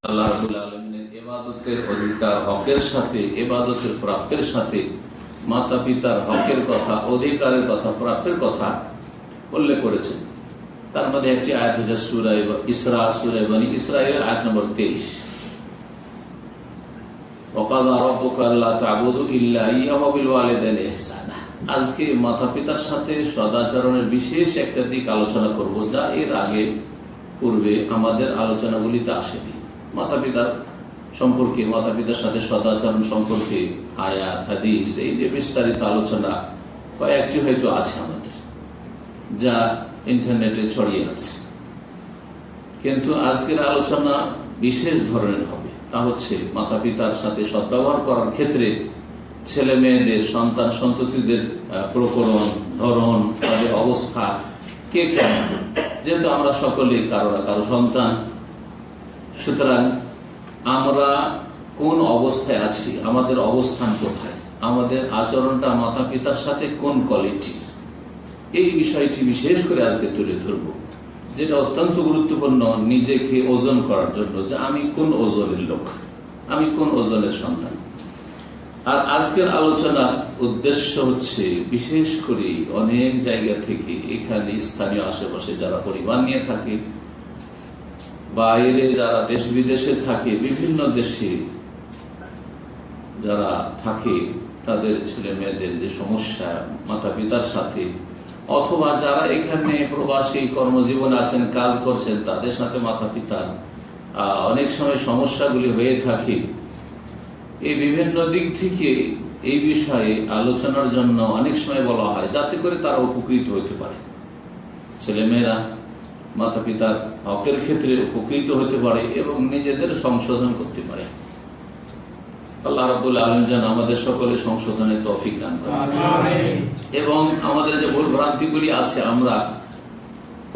আল্লাহ রাব্বুল আলামিনের ইবাদতের অধিকার হকের সাথে ইবাদতের প্রাপ্যের সাথে মাতা পিতার হকের কথা, অধিকারের কথা, প্রাপ্যের কথা উল্লেখ করেছেন। তার মধ্যে একটি আয়াত হচ্ছে সূরা ইসরা, সূরা বনী ইসরাঈল আয়াত নম্বর 23। ওয়াকাযা রাব্বুকা আল্লা তা'বুদু ইল্লা ইয়্যাহু ওয়া বিল ওয়ালিদাইনি ইহসানা। আজকে মাতা পিতার সাথে সদাচরণের বিশেষ একটা দিক আলোচনা করব, যা এর আগে পূর্বে আমাদের আলোচনাগুলিতে আসেনি। মাতা পিতার সম্পর্কে, মাতা পিতার সাথে সদাচরণ সম্পর্কে আয়াত, হাদিস, এই যে বিস্তারিত আলোচনা কয়েকটি হয়তো আছে আমাদের, যা ইন্টারনেটে ছড়িয়ে আছে। কিন্তু আজকের আলোচনা বিশেষ ধরনের হবে। তা হচ্ছে মাতা পিতার সাথে সদ্ব্যবহার করার ক্ষেত্রে ছেলে মেয়েদের, সন্তান সন্ততিদের প্রকরণ, ধরন, তাদের অবস্থা কে কেমন। যেহেতু আমরা সকলেই কারো না কারো সন্তান, সুতরাং আমরা কোন অবস্থায় আছি, আমাদের অবস্থান কোথায়, আমাদের আচরণটা মাতা পিতার সাথে কোন কোয়ালিটি, এই বিষয়টি বিশেষ করে আজকে তুলে ধরব, যেটা অত্যন্ত গুরুত্বপূর্ণ নিজেকে ওজন করার জন্য, যে আমি কোন ওজনের লোক, আমি কোন ওজনের সন্তান। আর আজকের আলোচনার উদ্দেশ্য হচ্ছে বিশেষ করে অনেক জায়গা থেকে, এখানে স্থানীয় আশেপাশে যারা পরিবার নিয়ে থাকে, বাইরে যারা দেশ বিদেশে থাকে, বিভিন্ন দেশে যারা থাকে, তাদের ছেলে মেয়েদের যে সমস্যা মাতা পিতার সাথে, অথবা যারা এখানে প্রবাসী কর্মজীবনে আছেন, কাজ করছেন, তাদের সাথে মাতা পিতার অনেক সময় সমস্যাগুলি হয়ে থাকে। এই বিভিন্ন দিক থেকে এই বিষয়ে আলোচনার জন্য অনেক সময় বলা হয়, যাতে করে তারা উপকৃত হতে পারে, ছেলেমেয়েরা মাতা পিতার হকের ক্ষেত্রে উপকৃত হতে পারে এবং নিজেদের সংশোধন করতে পারে। আল্লাহ রাব্বুল আলামিন যেন আমাদের সকলে সংশোধনের তৌফিক দান করেন। এবং আমাদের যে ভুল ভ্রান্তিগুলি আছে, আমরা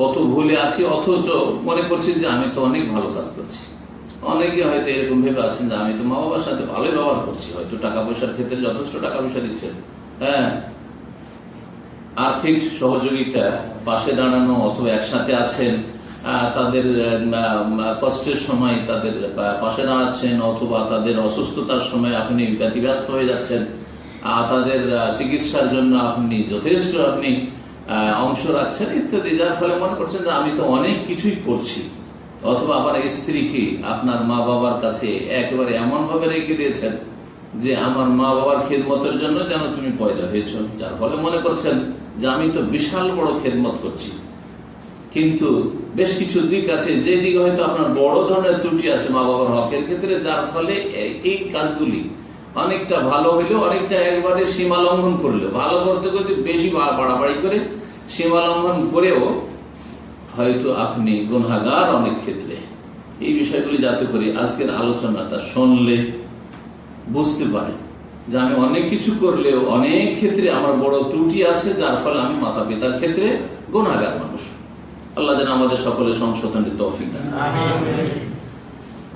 কত ভুলে আছি, অথচ মনে করছি যে আমি তো অনেক ভালো কাজ করছি। অনেকে হয়তো এরকম ভেবে আছেন যে আমি তো মা বাবার সাথে ভালোই ব্যবহার করছি, হয়তো টাকা পয়সার ক্ষেত্রে যথেষ্ট টাকা পয়সা দিচ্ছেন, হ্যাঁ, আর্থিক সহযোগিতা, পাশে দাঁড়ানো, অথবা একসাথে আছেন, তাদের কষ্টের সময় তাদের পাশে দাঁড়াচ্ছেন, অথবা তাদের অসুস্থতার সময় আপনি ব্যতিব্যস্ত হয়ে যাচ্ছেন, তাদের চিকিৎসার জন্য আপনি যথেষ্ট অংশ রাখছেন ইত্যাদি, যার ফলে মনে করছেন যে আমি তো অনেক কিছুই করছি। অথবা আবার স্ত্রীকে আপনার মা বাবার কাছে একেবারে এমন ভাবে রেখে দিয়েছেন যে আমার মা বাবার খেদমতের জন্য যেন তুমি পয়দা হয়েছ, যার ফলে মনে করছেন যে আমি তো বিশাল বড় খেদমত করছি। কিন্তু বেশ কিছু দিক আছে, যে দিকে হয়তো আপনার বড় ধরনের ত্রুটি আছে মা বাবার হকের ক্ষেত্রে, যার ফলে এই কাজগুলি অনেকটা ভালো হইলেও অনেকটা একবারে সীমা লঙ্ঘন করলেও, ভালো করতে করতে বেশি বাড়াবাড়ি করে সীমা লঙ্ঘন করেও হয়তো আপনি গুনাহগার অনেক ক্ষেত্রে। এই বিষয়গুলি যাতে করে আজকের আলোচনাটা শুনলে বুঝতে পারে যে আমি অনেক কিছু করলেও অনেক ক্ষেত্রে আমার বড় ত্রুটি আছে, যার ফলে আমি মাতা পিতার ক্ষেত্রে গুনাহগার মানুষ। আল্লাহ যেন আমাদের সকলের সংশোধনের তৌফিক দান।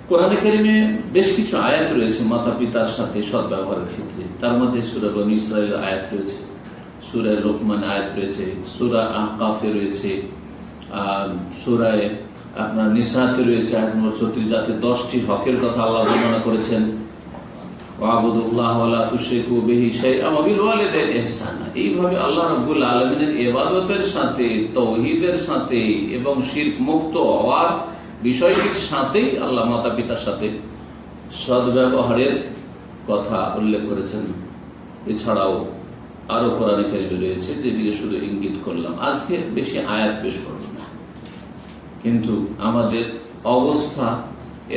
কোরআনে কারিমে বেশ কিছু আয়াত রয়েছে মাতা পিতার সাথে সদ্ব্যবহারের ক্ষেত্রে। তার মধ্যে সূরা বনী ইসরাঈল আয়াত রয়েছে, সূরা লোকমান আয়াত রয়েছে, সূরা আহকাফে রয়েছে, সূরা আপনার নিসাতে রয়েছে আয়াত নম্বর 34, যাতে 10টি হকের কথা আল্লাহ বর্ণনা করেছেন। ওয়াবুদুল্লাহ ওয়া লা তুশরিকু বিহি শাইআন ওয়া বিল ওয়ালিদাইনি ইহসানা। এইভাবে আল্লাহ রাব্বুল আলামিনের ইবাদতের সাথে, তাওহীদের সাথে এবং শিরক মুক্ত হওয়ার বিষয়টির সাথেই আল্লাহ মাতা পিতার সাথে সদ্ব্যবহারের কথা উল্লেখ করেছেন। এছাড়াও আরো কোরআনে কারিমে রয়েছে, যেদিকে শুধু ইঙ্গিত করলাম। আজকে বেশি আয়াত পেশ করব না, কিন্তু আমাদের অবস্থা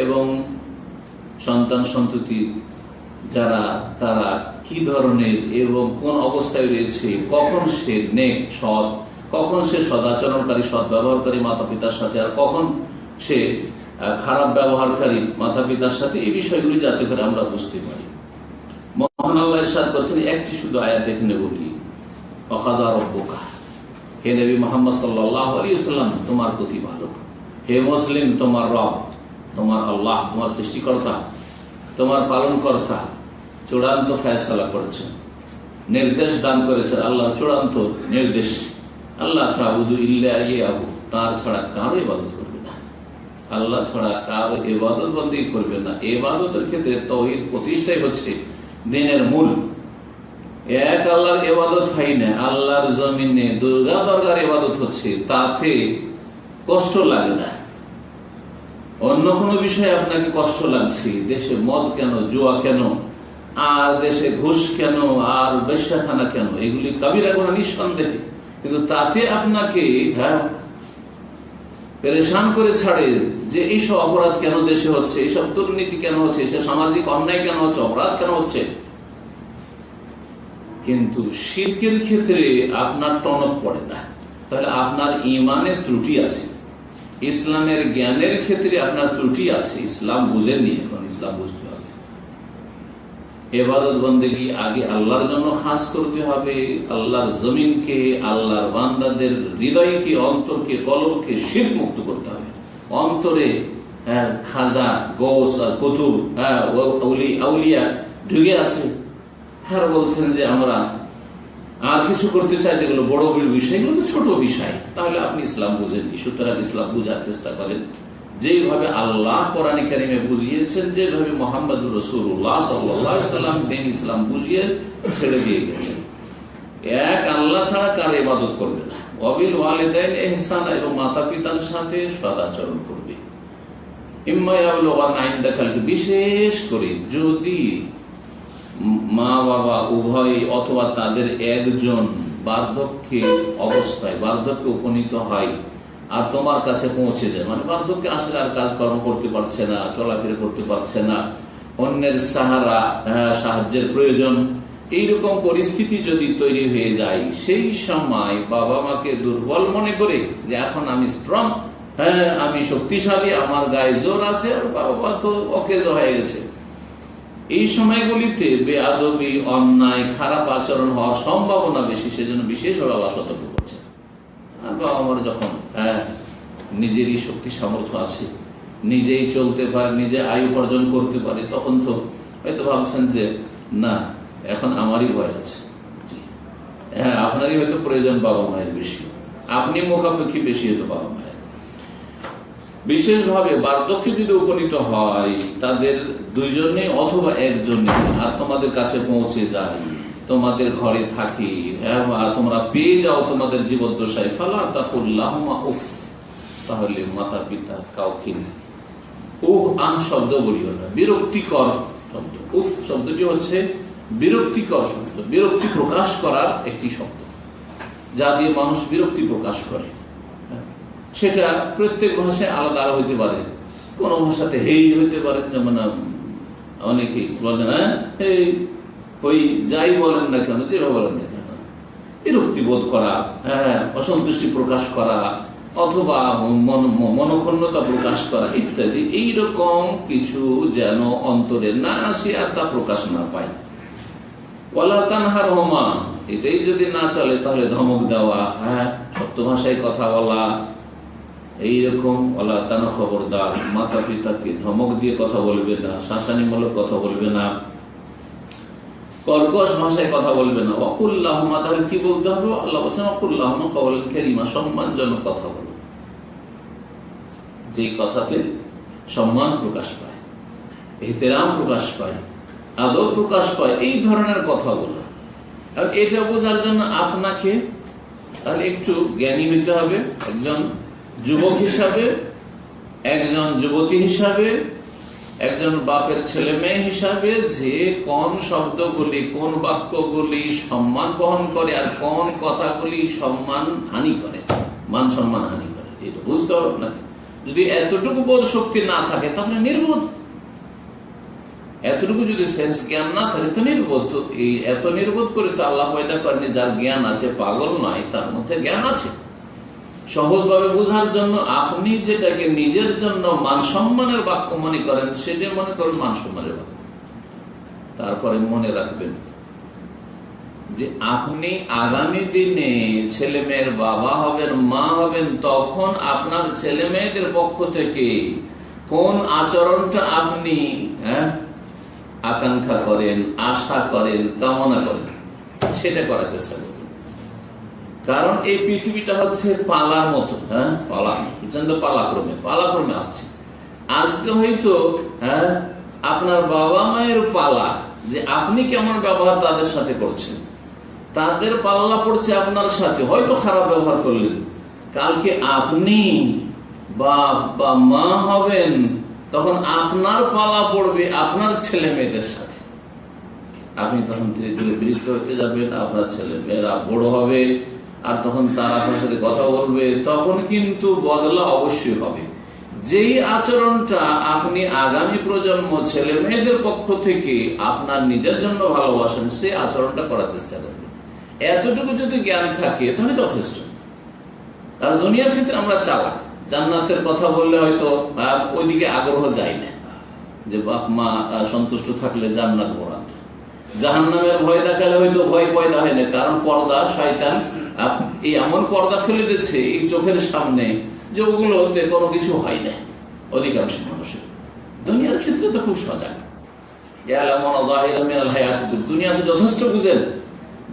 এবং সন্তান সন্ততি যারা, তারা কি ধরনের এবং কোন অবস্থায় রয়েছে, কখন সে নেক সৎ, কখন সে সদাচরণকারী সদ্ব্যবহারকারী মাতা পিতার সাথে, আর কখন সে খারাপ ব্যবহারকারী মাতা পিতার সাথে, এই বিষয়গুলি যাতে করে আমরা বুঝতে পারি। মহান আল্লাহ ইরশাদ করছেন, একটি শুধু আয়াত এখানে বলি, ওয়াকাযা রাব্বুকা, হে নবী মুহাম্মদ সাল্লাল্লাহু আলাইহি ওয়াসাল্লাম তোমার প্রতিপালক, হে মুসলিম তোমার রব, তোমার আল্লাহ, তোমার সৃষ্টিকর্তা, তোমার পালনকর্তা চূড়ান্ত ফয়সালা করেছেন, নির্দেশ দান করেছেন। আল্লাহর চূড়ান্ত নির্দেশ, আল্লাহ তা'বুদু ইল্লা ইয়্যাহু, তার ছাড়া কারো ইবাদত করবে না। আল্লাহ ছাড়া কারো ইবাদত বন্দী করবে না। ইবাদতের ক্ষেত্রে তাওহীদ প্রতিষ্ঠাই হচ্ছে দিনের মূল। এক আল্লাহর ইবাদত হয় না, আল্লাহর জমিনে দুর্গা দরগার ইবাদত হচ্ছে, তাতে কষ্ট লাগে না। অন্য কোনো বিষয়ে আপনাকে কষ্ট লাগছে, দেশে মদ কেন, জুয়া কেন, আর দেশে ঘুষ কেন, আর বেশ্যাখানা কেন, এগুলি কাবিরা গুনাহ নিঃসন্দেহে, কিন্তু তাতে আপনাকে পেরেশান করে ছাড়ে যে এইসব অপরাধ কেন দেশে হচ্ছে, এইসব দুর্নীতি কেন হচ্ছে, এইসব সামাজিক অন্যায় কেন হচ্ছে, অপরাধ কেন হচ্ছে। কিন্তু শিরকের ক্ষেত্রে আপনার টনক পড়ে না, তাহলে আপনার ঈমানের ত্রুটি আছে, ইসলামের জ্ঞানের ক্ষেত্রে আপনার ত্রুটি আছে, ইসলাম বুঝেননি। এখন ইসলাম বুঝতে হবে। ইবাদত বন্দেগী আগে আল্লাহর জন্য খাস করতে হবে, আল্লাহর জমিনকে, আল্লাহর বান্দাদের হৃদয়কে, অন্তরকে, কলবকে শিরক মুক্ত করতে হবে। অন্তরে খাজা, গৌস আর কুতুব, আউলিয়া ঢুকে আছে, বলছেন যে আমরা আর কিছু করতে চাই যেগুলো বড় বড় বিষয়, এগুলো তো ছোট বিষয়। তাহলে আপনি ইসলাম বুঝেননি। সুতরাং ইসলাম বুঝার চেষ্টা করেন, যেভাবে আল্লাহ কোরআনে কারিমে বুঝিয়েছেন, যেভাবে মুহাম্মদুর রাসূলুল্লাহ সাল্লাল্লাহু আলাইহি ওয়াসাল্লাম দিন ইসলাম বুঝিয়ে ছেড়ে দিয়ে গেছেন। এক আল্লাহ ছাড়া কার ইবাদত করবে না। ওয়াবিল ওয়ালিদাইন ইহসানা, এবং মাতা পিতার সাথে সদাচরণ করবে। ইম্মা ইয়াবলুগান্না ইনদাকাল, বিশেষ করে যদি মা বাবা উভয় অথবা তাদের একজন বার্ধক্যের অবস্থায়, বার্ধক্যে উপনীত হয় আর তোমার কাছে পৌঁছে যায়, মানে বার্ধক্যে আসলে আর কাজকর্ম করতে পারছে না, চলাফেরা করতে পারছে না, অন্যের সাহায্যের প্রয়োজন, এইরকম পরিস্থিতি যদি তৈরি হয়ে যায়, সেই সময় বাবা মাকে দুর্বল মনে করে যে এখন আমি স্ট্রং, আমি শক্তিশালী, আমার গায়ে জোর আছে, আর বাবা মা তো অকেজ হয়ে গেছে, এই সময়গুলিতে বেয়াদবি, অন্যায়, খারাপ আচরণ হওয়ার সম্ভাবনা বেশি। সেজন্য বিশেষভাবে আল্লাহ সতর্ক করছে। আর বাবা মার যখন নিজেরই শক্তি সামর্থ্য আছে, নিজেই চলতে পারে, নিজে আয় উপার্জন করতে পারে, তখন তো হয়তো ভাবছেন যে না, এখন আমারই ভয় আছে। আপনারই হয়তো প্রয়োজন বাবা মায়ের বেশি, আপনি মুখাপেক্ষী বেশি হয়তো বাবা মায়ের। বিশেষভাবে বার্ধক্যে যদি উপনীত হয় তাদের দুইজনে অথবা একজনে, আর তোমাদের কাছে পৌঁছে যায়, তোমাদের ঘরে থাকি, তোমরা পেয়ে যাও তোমাদের জীবদ্দশায়, ফালা তাকুল্লাহুমা উফ, তাহলে মাতা পিতা কাউকে শব্দ বলিও না, বিরক্তিকর শব্দ। উফ শব্দটি হচ্ছে বিরক্তিকর শব্দ, বিরক্তি প্রকাশ করার একটি শব্দ, যা দিয়ে মানুষ বিরক্তি প্রকাশ করে। সেটা প্রত্যেক ভাষায় আলাদা হইতে পারে। কোন ভাষাতে হেই হইতে পারে, যেমন অনেকে বলেন এই ওই যাই বলেন না কেন, যেভাবে বলেন না কেন, বিরক্তি বোধ করা, অসন্তুষ্টি প্রকাশ করা, অথবা মনক্ষুণ্ণতা প্রকাশ করা ইত্যাদি, এইরকম কিছু যেন অন্তরে না আসে আর তা প্রকাশ না পায়। ওয়ালা তানহারহুমা, এটাই যদি না চলে তাহলে ধমক দেওয়া, শক্ত ভাষায় কথা বলা, এইরকম। ওয়ালা তান, খবরদার, মাতা পিতাকে ধমক দিয়ে কথা বলবে না, শাসানিমূলক কথা বলবে না, কর্কশ ভাষায় কথা বলবে না। ওয়াকুল্লাহুমা, তাহলে কি বলতে হবে? আল্লাহ বলছেন ওয়াকুল্লাহুমা কাওলান কারীমা, সম্মানজনক কথা বলো, যেই কথাতে সম্মান প্রকাশ পায়, ইহতিরাম প্রকাশ পায়, আদর প্রকাশ পায়, এই ধরনের কথা বলো। আর এটা বোঝার জন্য আপনাকে তাহলে একটু জ্ঞানী হইতে হবে, একজন যুবক হিসাবে, একজন যুবতী হিসাবে, একজন বাপের ছেলে মেয়ে হিসাবে, যে কোন শব্দগুলি, কোন বাক্যগুলি সম্মান বহন করে আর কোন কথাগুলি সম্মান হানি করে, মান সম্মান হানি করে, এটা বুঝতে হবে আপনাকে। যদি এতটুকু বোধ শক্তি না থাকে তাহলে নির্বোধ, এতটুকু যদি সেন্স জ্ঞান না থাকে তো নির্বোধ। তো এই এত নির্বোধ করে তো আল্লাহ পয়দা করেনি। যার জ্ঞান আছে, পাগল নয়, তার মধ্যে জ্ঞান আছে। সহজভাবে বোঝার জন্য আপনি যেটাকে নিজের জন্য মান সম্মানের বাক্য মনে করেন, সেটা মনে করেন মান সম্মানের বাক্য। তারপরে মনে রাখবেন যে আপনি আগামী দিনে ছেলে মেয়ের বাবা হবেন, মা হবেন, তখন আপনার ছেলে মেয়েদের পক্ষ থেকে কোন আচরণটা আপনি আকাঙ্ক্ষা করেন, আশা করেন, কামনা করেন, সেটা করার চেষ্টা করবেন। কারণ এই পৃথিবীটা হচ্ছে পালার মতো, পালাক্রমে আসছে। আজকে হয়তো আপনার বাবা মায়ের পালা যে আপনি কেমন ব্যবহার তাদের সাথে করছেন, তাদের পাল্লা পড়ছে আপনার সাথে, হয়তো খারাপ ব্যবহার করলেন, কালকে আপনি বাপ বা মা হবেন, তখন আপনার পালা পড়বে আপনার ছেলে মেয়েদের সাথে। আপনি তখন ধীরে ধীরে বৃদ্ধ হতে যাবেন, আপনার ছেলে মেয়েরা বড় হবে, আর তখন তারা আপনার সাথে কথা বলবে, তখন কিন্তু বদলা অবশ্যই হবে। যেই আচরণটা আপনি আগামী প্রজন্ম ছেলে মেয়েদের পক্ষ থেকে আপনার নিজের জন্য ভালোবাসেন, সেই আচরণটা করার চেষ্টা করবেন। এতটুকু যদি জ্ঞান থাকে তাহলে যথেষ্ট। কারণ দুনিয়ার ক্ষেত্রে আমরা চালাক, জান্নাতের কথা বললে হয়তো ওইদিকে আগ্রহ যায় না, যে বাপ মা সন্তুষ্ট থাকলে জান্নাত বরাদ্দ। জাহান্নামের ভয় দেখালে হয়তো ভয় পয়দা হয় না, কারণ পর্দা শয়তান এই এমন পর্দা ফেলে দিচ্ছে এই চোখের সামনে যে ওগুলোতে কোনো কিছু হয় না অধিকাংশ মানুষের। দুনিয়ার ক্ষেত্রে তো খুব সজাগ, দুনিয়াতে যথেষ্ট বুঝেন।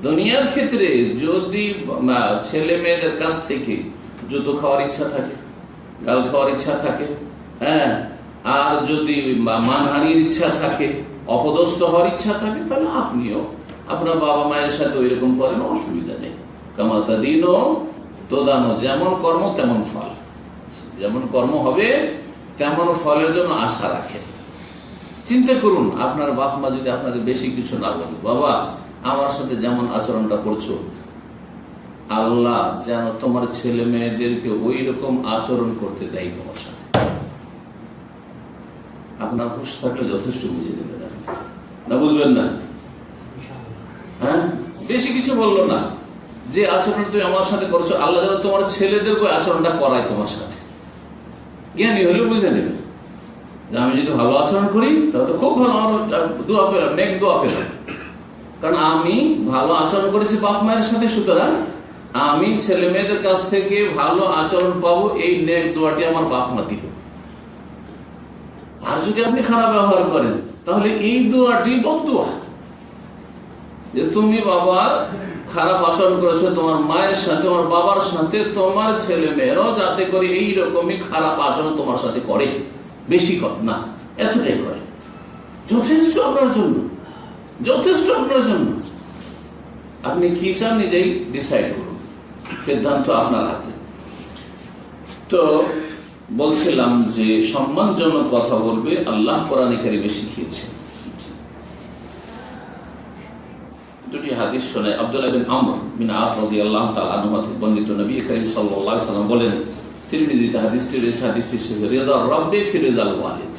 দুনিয়ার ক্ষেত্রে যদি ছেলে মেয়েদের কাছ থেকে জুতো খাওয়ার ইচ্ছা থাকে, গাল খাওয়ার ইচ্ছা থাকে, আর যদি মানহানির ইচ্ছা থাকে, অপদস্থ হওয়ার ইচ্ছা থাকে, তাহলে আপনিও আপনার বাবা মায়ের সাথে ওই রকম করেন, অসুবিধা নেই। কামাতা দিন তোদানো, যেমন কর্ম তেমন ফল, যেমন কর্ম হবে তেমন ফলের জন্য আশা রাখেন। চিন্তা করুন, আপনার বাপ মা যদি আপনাকে বেশি কিছু না বলে, বাবা আমার সাথে যেমন আচরণটা করছো, আল্লাহ যেন তোমার ছেলে মেয়েদেরকে ওই রকম আচরণ করতে দেয় তোমার সাথে। আপনার হুঁশ থাকলে যথেষ্ট বুঝে দেবে না, বুঝবেন না? বেশি কিছু বললো না, যে আচরণ তুমি আমার সাথে করছো, আল্লাহ যেন তোমার ছেলেদের ওই আচরণটা করায় তোমার সাথে। জ্ঞানী হলে বুঝে নেবে যে আমি যদি ভালো আচরণ করি তাহলে তো খুব ভালো, আমার দোয়া পেলাম, নেক দোয়া পেলাম, কারণ আমি ভালো আচরণ করেছি বাপ মায়ের সাথে, সুতরাং আমি ছেলে মেয়েদের কাছ থেকে ভালো আচরণ পাবো, এই নেক দোয়াটি আমার বাপ মা দিল। আর যদি আপনি খারাপ ব্যবহার করেন তাহলে এই দোয়াটি বদদোয়া, যে তুমি বাবা খারাপ আচরণ করেছো তোমার মায়ের সাথে, তোমার বাবার সাথে, তোমার ছেলে মেয়েরাও যাতে করে এইরকমই খারাপ আচরণ তোমার সাথে করে, বেশি কর না, এতটাই করে, যথেষ্ট আপনার জন্য, যথেষ্ট আপনার জন্য। আপনি কি চান নিজেই ডিসাইড করুন, সিদ্ধান্ত আপনার হাতে। তো বলছিলাম যে সম্মানজনক কথা বলবে, আল্লাহ কোরআনে কারিমে শিখিয়েছে। দুটি হাদিস শুনে আব্দুল্লাহ বিন আমর বিন আস রাদিয়াল্লাহু তাআলা আনহু থেকে বর্ণিত, নবী করিম সাল্লাল্লাহু আলাইহি ওয়াসাল্লাম বলেন, তিরমিজিতে হাদিসটি রয়েছে, হাদিসটি সহিহ, রিদা রাব্বি ফি রিদাল ওয়ালিদ,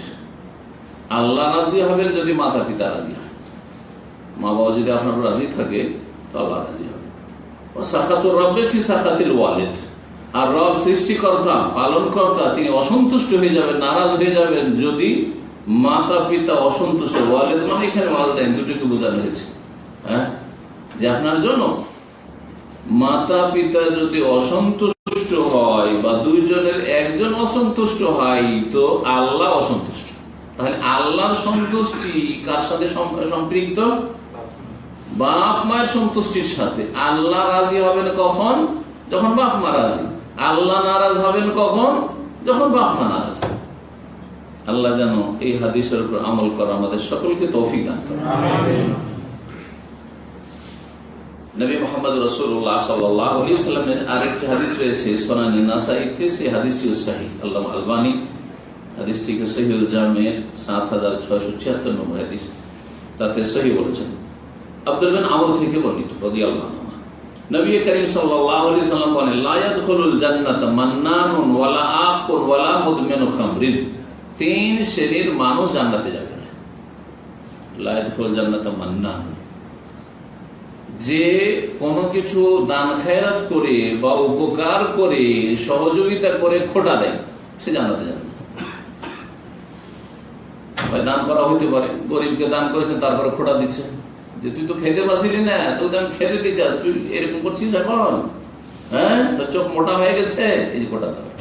আল্লাহ রাজি হবেন যদি মাতা পিতা রাজি হয়, মা বাবা যদি আপনার রাজি থাকে তো আল্লাহ রাজি হবে। ওয়া সাখাতুর রাব্বি ফি সাখাতিল ওয়ালিদ, আর রব সৃষ্টিকর্তা পালনকর্তা তিনি অসন্তুষ্ট হয়ে যাবেন, নারাজ হয়ে যাবেন যদি মাতা পিতা অসন্তুষ্ট। ওয়ালিদ মানে এখানে ওয়ালিদাইন দুটোকে বোঝানো হয়েছে, যে আপনার জন্য মাতা পিতা যদি অসন্তুষ্ট হয় বা দুইজনের একজন অসন্তুষ্ট হয় তো আল্লাহ অসন্তুষ্ট। তাহলে আল্লাহর সন্তুষ্টি কার সাথে সম্পৃক্ত? বাপ মায়ের সন্তুষ্টির সাথে। আল্লাহ রাজি হবেন কখন? যখন বাপ মা রাজি। আল্লাহ নারাজ হবেন কখন? যখন বাপ মা নারাজ। আল্লাহ যেন এই হাদিসের উপর আমল করা আমাদের সকলকে তৌফিক দান করেন। নবী মুহাম্মদ রাসূলুল্লাহ সাল্লাল্লাহু আলাইহি ওয়াসাল্লামের আরেকটি হাদিস রয়েছে সুনান নাসাঈতে, সেই হাদিসটিও সহিহ। আল্লামা আলবানী হাদিসটিকে সহিহুল জামি'র 7676 নম্বর হাদিস তাতে সহিহ বলেছেন। আব্দুল্লাহ বিন আমর থেকে বর্ণিত রাদিয়াল্লাহু আনহু, নবী করিম সাল্লাল্লাহু আলাইহি ওয়াসাল্লাম বলেন, লা ইয়াদখুলুল জান্নাতা মান্নানুন ওয়ালা আকুন ওয়ালা মুদমিনু খামরিন, তিন শ্রেণীর মানুষ জান্নাতে যাবে না। লা ইয়াদখুলুল জান্নাতা মান্নান, যে কোনো কিছু দান খায়রাত করে বা উপকার করে সহযোগিতা করে খোটা দেয়, সে জান্নাতে যাবে না। দান করা হইতে পারে, গরিবকে দান করেছেন তারপরে খোটা দিচ্ছে যে তুই তো খেতে পারছিলি না, তুই দান খেতে দিচ্ছিস, তুই এরকম করছিস এখন, তোর চোখ মোটা হয়ে গেছে, এই যে খোটা দেওয়া।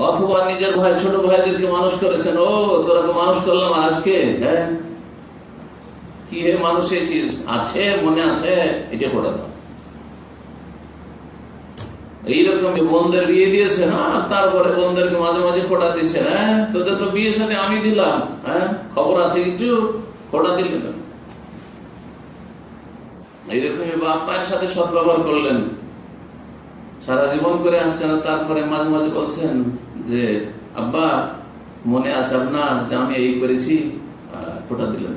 অথবা নিজের ভাই ছোট ভাইদেরকে মানুষ করেছেন, ও তোরাকে মানুষ করলাম আজকে, কি হে মানুষ হয়েছিস, আছে মনে আছে, এটা খোটা দাও। এইরকমই বোনদের বিয়ে দিয়েছেন, তারপরে বোনদেরকে মাঝে মাঝে খোটা দিচ্ছেন। হ্যাঁ, তোদের তো বিয়ের সাথে আমি দিলাম, হ্যাঁ খবর আছে কিছু, খোটা দিলে কেন? এইরকমই বাপ মায়ের সাথে সদ্ব্যবহার করলেন, সারা জীবন করে আসছেন, তারপরে মাঝে মাঝে বলছেন যে আব্বা মনে আছে আপনার যে আমি এই করেছি, খোটা দিলেন।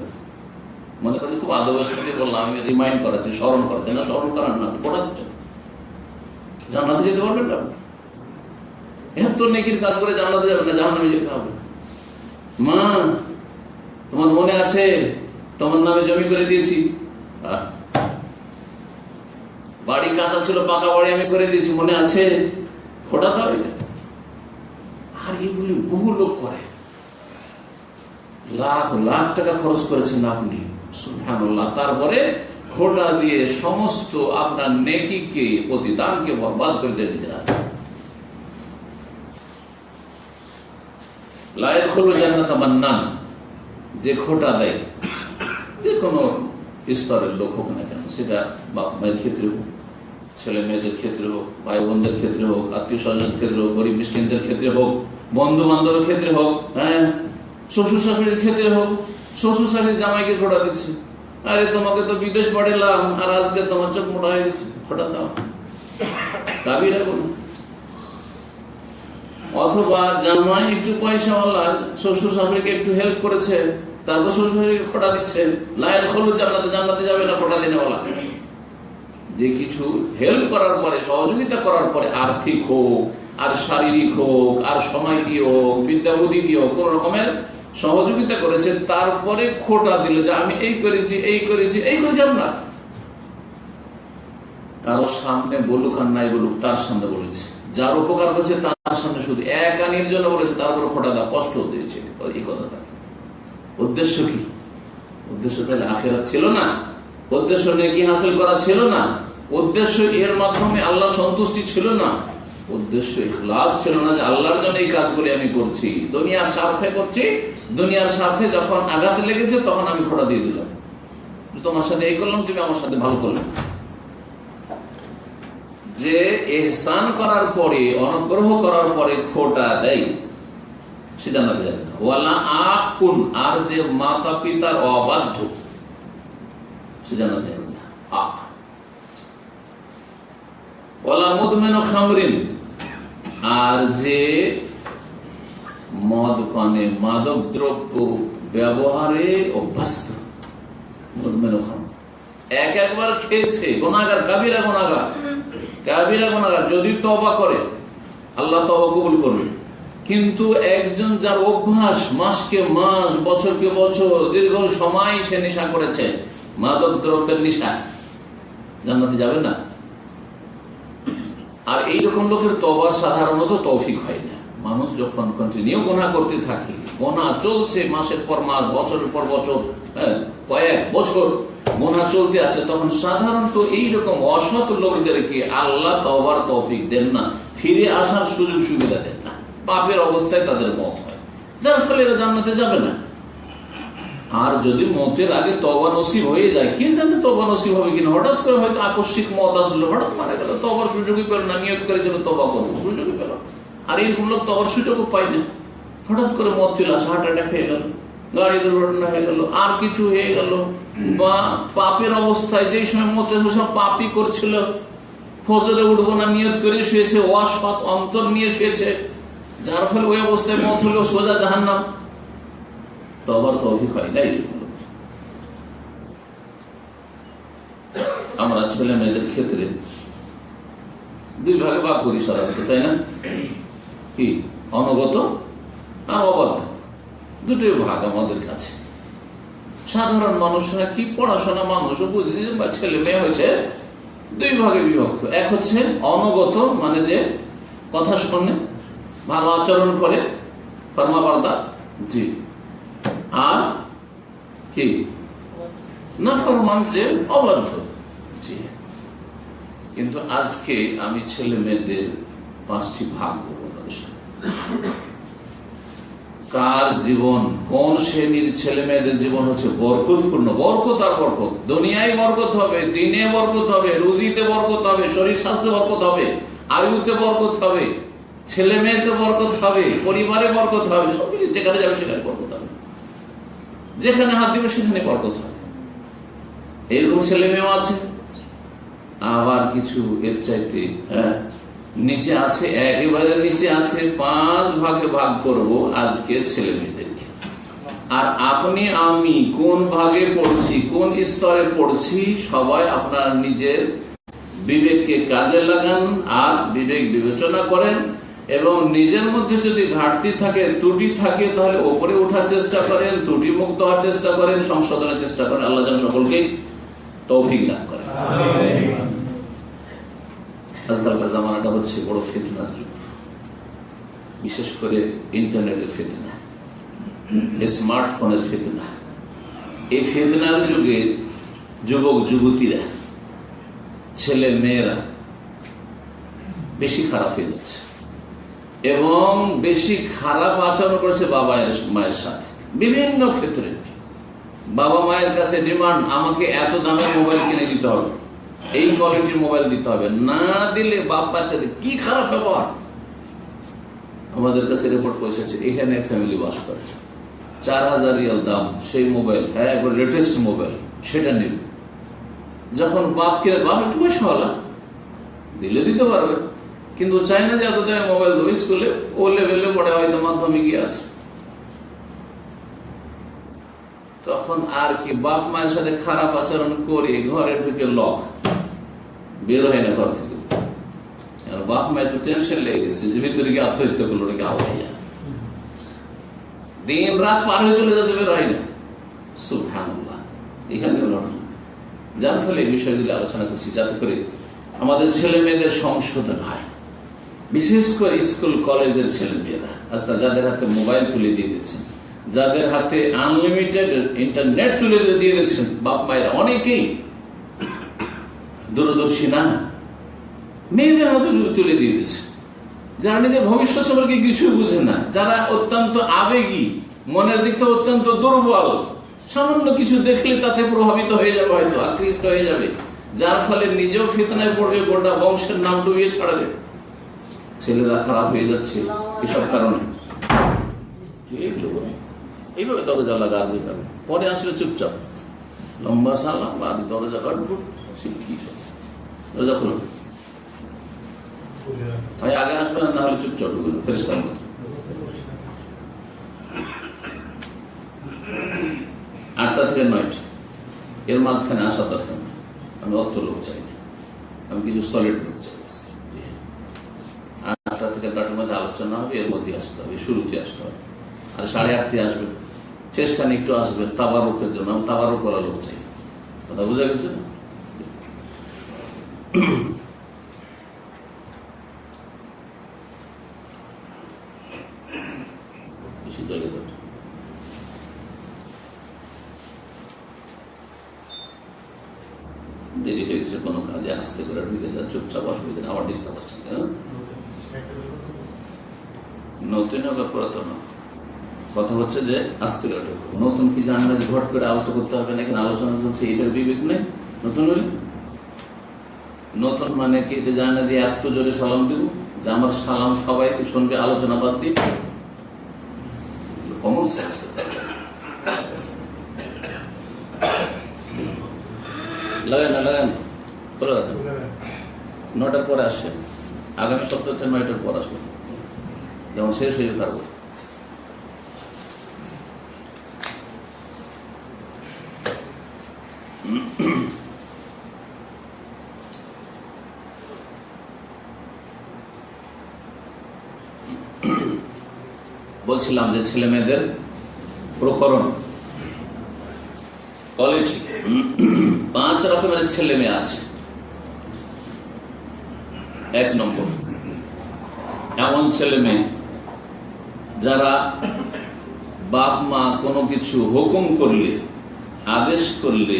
মনে করছি খুব আদবের সাথে বললাম, আমি রিমাইন্ড করাচ্ছি, স্মরণ করাচ্ছি। না, স্মরণ করার না, খোটা দিচ্ছেন। জান্নাতে যেতে পারবেন না? এত নেকির কাজ করে জান্নাতে যাবেন না, জাহান্নামে যেতে হবে। মা তোমার মনে আছে তোমার নামে জমি করে দিয়েছি, বাড়ি কাঁচা ছিল পাকা বাড়ি আমি করে দিয়েছি, মনে আছে? খোটা দাও এটা। আর এগুলি বহু লোক করে, লাখ লাখ টাকা খরচ করেছেন আপনি, সুবহানাল্লাহ। তারপরে খোটা দিয়ে সমস্ত আপনার নেকিকে, প্রতিদানকে বরবাদ করে দিয়ে নিজেরা। লা ইয়াদখুলুল জান্নাতা মান্নান, যে খোটা দেয়, যে কোনো স্তরের লোক হোক না কেন, সেটা বাপ মায়ের ক্ষেত্রে হোক, ছেলে মেয়েদের ক্ষেত্রে হোক, ভাই বোনদের ক্ষেত্রে হোক, আত্মীয় স্বজনের ক্ষেত্রে হোক, গরিব মিসকিনদের ক্ষেত্রে হোক, বন্ধু বান্ধবের ক্ষেত্রে হোক, হ্যাঁ শ্বশুর শাশুড়ির ক্ষেত্রে হোক। শ্বশুর শাশুড়ি জামাইকে খোটা দিচ্ছে, আরে তোমাকে তো বিদেশ পাঠালাম আর আজকে তোমার চোখ মোটা হয়ে গেছে, খোটা দাও, কাবিরা বলুন। অথবা জামাই একটু পয়সাওয়ালা, শ্বশুর শাশুড়িকে একটু হেল্প করেছে, তারপর শ্বশুর শাশুড়িকে খোটা দিচ্ছে, লা ইয়াদখুলুল জান্নাতা, জান্নাতে যাবে না খোটা দিনেওয়ালা। যে কিছু হেল্প করার পরে, সহযোগিতা করার পরে, আর্থিক হোক আর শারীরিক হোক আর সময় কি হোক, বিদ্যা বুদ্ধি কি হোক, কোন রকমের সহযোগিতা করেছে, তারপরে খোটা দিল যে আমি এই করেছি এই করেছি এই করেছি। আমরা কারো সামনে বলুক আর নাই বলুক, তার সামনে বলেছে, যার উপকার করেছে তার সামনে শুধু এক আনির জন্য বলেছে, তার উপর খোটা দাও, কষ্ট দিয়েছে, এই কথাটা। উদ্দেশ্য কি? উদ্দেশ্য তাহলে আখিরাত ছিল না? উদ্দেশ্য নেকি হাসিল করা ছিল না? উদ্দেশ্য এর মাধ্যমে আল্লাহ সন্তুষ্টি ছিল না? উদ্দেশ্য ইখলাস ছিল না, যে আল্লাহর জন্য এই কাজগুলি আমি করছি, দুনিয়ার স্বার্থে করছি, দুনিয়ার স্বার্থে যখন আঘাত লেগেছে তখন আমি খোটা দিয়ে দিলাম, তোমার সাথে এই করলাম, তুমি আমার সাথে ভালো করলাম। যে ইহসান করার পরে, অনুগ্রহ করার পরে খোটা দেয়, সে জান্নাতে যাবে না। ওয়ালা আকুন, আর যে মাতা পিতার অবাধ্য, সে জান্নাতে যাবে না। আক। ওয়ালা মুদমিনু খামরিন, আর যে মদ পানে, মাদক দ্রব্য ব্যবহারে অভ্যস্ত, মুদমিনু খামর, একবার খেয়েছে, গুনাহগার, কাবিরা গুনাহগার, কাবিরা গুনাহগার। যদি তওবা করে আল্লাহ তওবা কবুল করবে, কিন্তু একজন যার অভ্যাস মাসকে মাস, বছরকে বছর, দীর্ঘ সময় সে নেশা করেছে, মাদক দ্রব্যের নেশা, জান্নাতে যাবে না। আর এইরকম লোকের তওবার সাধারণত তৌফিক হয় না। মানুষ যখন কন্টিনিউ গুনাহ করতে থাকে, গুনাহ চলছে মাসের পর মাস, বছরের পর বছর, কয়েক বছর গুনাহ চলতে আছে, তখন সাধারণত এইরকম অসৎ লোকদেরকে আল্লাহ তওবার তৌফিক দেন না, ফিরে আসার সুযোগ সুবিধা দেন না, পাপের অবস্থায় তাদের মওত হয়, যার ফলে এরা জান্নাতে যাবে না। আর যদি মতের আগে তওবা নসিব হয়ে যায়, কে জানে তওবা নসিব হবে কিনা, হঠাৎ করে হয়তো আকস্মিক মত আসলো, হঠাৎ মারা গেল, তওবার সুযোগই পেল না, নিয়োগ করেছিল তওবা করবো, সুযোগই পেল। আর এরকম লোক তওবার সুযোগও পায় না, হঠাৎ করে মত চলে আসে, হার্ট অ্যাটাক হয়ে গেল, গাড়ি দুর্ঘটনা হয়ে গেল, আর কিছু হয়ে গেল, বা পাপের অবস্থায় যেই সময় মত সব পাপই করছিল, ফজরে উঠবো না নিয়ত করে শুয়েছে, অসৎ অন্তর নিয়ে শুয়েছে, যার ফলে ওই অবস্থায় মত হলো সোজা জাহান্নাম। তওবার তৌফিক হয় না। আমরা ছেলে মেয়েদের ক্ষেত্রে দুই ভাগে ভাগ করি সাধারণত, তাই না? কি অনুগত আর অবাধ্য, দুটোই ভাগ আমাদের কাছে। সাধারণ মানুষরা কি, পড়াশোনা মানুষও বুঝছে, বা ছেলে মেয়ে হয়েছে দুই ভাগে বিভক্ত। এক হচ্ছে অনুগত, মানে যে কথা শোনে, ভালো আচরণ করে, ফরমাবরদার, জি। আর কি নাফরমান, যে অবাধ্য, জি। কিন্তু আজকে আমি ছেলে মেয়েদের 5টি ভাগ বলবো। কার জীবন, কোন শ্রেণীর ছেলে মেয়েদের জীবন হচ্ছে বরকতপূর্ণ, বরকত আর বরকত, দুনিয়ায় বরকত হবে, দিনে বরকত হবে, রুজিতে বরকত হবে, শরীর স্বাস্থ্যে বরকত হবে, আয়ুতে বরকত হবে, ছেলে মেয়েতে বরকত হবে, পরিবারে বরকত হবে, সবকিছু যেখানে যাবে সেখানে বরকত হবে, যেখানে হাত দিবে সেখানে বরকত হবে। এরকম ছেলে মেয়েও আছে। আবার কিছু এর চাইতে নিচে আছে, একেবারে নিচে আছে, 5 ভাগে ভাগ করব আজকে ছেলে মেয়েদেরকে। আর আপনি আমি কোন ভাগে পড়ছি, কোন স্তরে পড়ছি, সবাই আপনার নিজের বিবেককে কাজে লাগান আর বিবেক বিবেচনা করেন, এবং নিজের মধ্যে যদি ঘাটতি থাকে, ত্রুটি থাকে, তাহলে ওপরে ওঠার চেষ্টা করেন, ত্রুটি মুক্ত হওয়ার চেষ্টা করেন, সংশোধনের চেষ্টা করেন। আল্লাহ যেন সকলকে তৌফিক দান করেন। আজকালকার জামানাটা হচ্ছে বড় ফিতনার যুগ, বিশেষ করে ইন্টারনেটের ফিতনা, স্মার্টফোনের ফিতনা। এই ফিতনার যুগে যুবক যুবতীরা, ছেলে মেয়েরা বেশি খারাপ হয়ে যাচ্ছে এবং বেশি খারাপ আচরণ করছে বাবা মায়ের সাথে। বিভিন্ন ক্ষেত্রে বাবা মায়ের কাছে ডিমান্ড, আমাকে এত দামের মোবাইল কিনে দিতে হবে, এই কোয়ালিটির মোবাইল দিতে হবে, না দিলে বাবার সাথে কি খারাপ ব্যবহার। আমাদের কাছে রিপোর্ট পৌঁছেছে, এখানে ফ্যামিলি বাস করে, 4000 রিয়াল দাম সেই মোবাইল, একবার লেটেস্ট মোবাইল, সেটা নিল। যখন বাপ কিনে, বাপ একটু পয়সাওয়ালা, দিলে দিতে পারবে, কিন্তু চাই না যে এত দামে মোবাইল দেবো। স্কুলে ও লেভেলে পড়ে, হয়তো মাধ্যমিকে আছে, তখন আর কি বাপ মায়ের সাথে খারাপ আচরণ করে ঘরে ঢুকে লক, বের হয় না ঘর থেকে। বাপ মায়ের তো টেনশন লেগে গেছে যে ভিতরে গিয়ে আত্মহত্যা করলো, নাকি আওয়াইয়া দিন রাত পার হয়ে চলে যাচ্ছে, বের হয় না। সুবহানাল্লাহ, এখানে লড়াই। যার ফলে এই বিষয়গুলি আলোচনা করছি, যাতে করে আমাদের ছেলে মেয়েদের সংশোধন হয়। বিশেষ করে স্কুল কলেজের ছেলে মেয়েরা আজকাল যাদের হাতে মোবাইল তুলে দিয়ে দিচ্ছেন, যাদের হাতে আনলিমিটেড ইন্টারনেট তুলে দিয়ে দিচ্ছেন, বাপ মায়েরা অনেকেই দূরদর্শী না, মেয়েদের হাতে তুলে দিয়ে দিচ্ছে, যারা নিজের ভবিষ্যৎ সম্পর্কে কিছু বুঝে না, যারা অত্যন্ত আবেগী, মনের দিক থেকে অত্যন্ত দুর্বল, সামান্য কিছু দেখলে তাতে প্রভাবিত হয়ে যাবে, হয়তো আকৃষ্ট হয়ে যাবে, যার ফলে নিজেও ফিতনায় পড়বে, গোটা বংশের নাম ডুবিয়ে ছাড়াবে। ছেলেরা খারাপ হয়ে যাচ্ছে এসব কারণে। এইভাবে দরজা লাগাবে, পরে আসলে চুপচাপ লম্বা সালাম আর দরজা কাটবো, দরজা খুলুন ভাই, আগে আসবেন, না হলে চুপচাপ ঢুকবেন ফেরেশতার মতো। 8টা থেকে 9টা, এর মাঝখানে আসা দরকার না। আমি অত লোক চাই না, আমি কিছু সলিড লোক চাই। 8টা থেকে 9টার মধ্যে আলোচনা হবে, এর মধ্যে আসতে হবে, শুরুতে আসতে হবে। আর 8:30 আসবেন, শেষখানে একটু আসবেন তাবারুকের জন্য। আমি তাবারুক করা লোক চাই, কথা বোঝা গেছে না? বেশি জলে দেরি হয়ে গেছে কোনো কাজে, আসতে করে ঢুকে যা, চুপচাপ, অসুবিধা নেই, আমার ডিস্টার্ব হচ্ছে। নতুন বা পুরাতন কথা হচ্ছে যে আসতে করে ঢুকবো। নতুন কি জান না যে ঘট করে আওয়াজটা করতে হবে না, এখানে আলোচনা চলছে, এটার বিবেক নেই। নতুন হলে নতুন মানে কি এটা জানে না যে এত জোরে সালাম দেবো যে আমার সালাম সবাই শুনবে, আলোচনা বাদ দিয়ে। Common sense. লাগান না, লাগান, খোলা রাখেন। 9টার পরে আসছে, আগামী সপ্তাহে 9টার পর আসবে, যেমন শেষ হয়ে পারবো। বলছিলাম যে ছেলে মেয়েদের প্রকরণ, কোয়ালিটি, 5 রকমের ছেলে মেয়ে আছে। 1 নম্বর, এমন ছেলে মেয়ে যারা বাপ মা কোনো কিছু হুকুম করলে, আদেশ করলে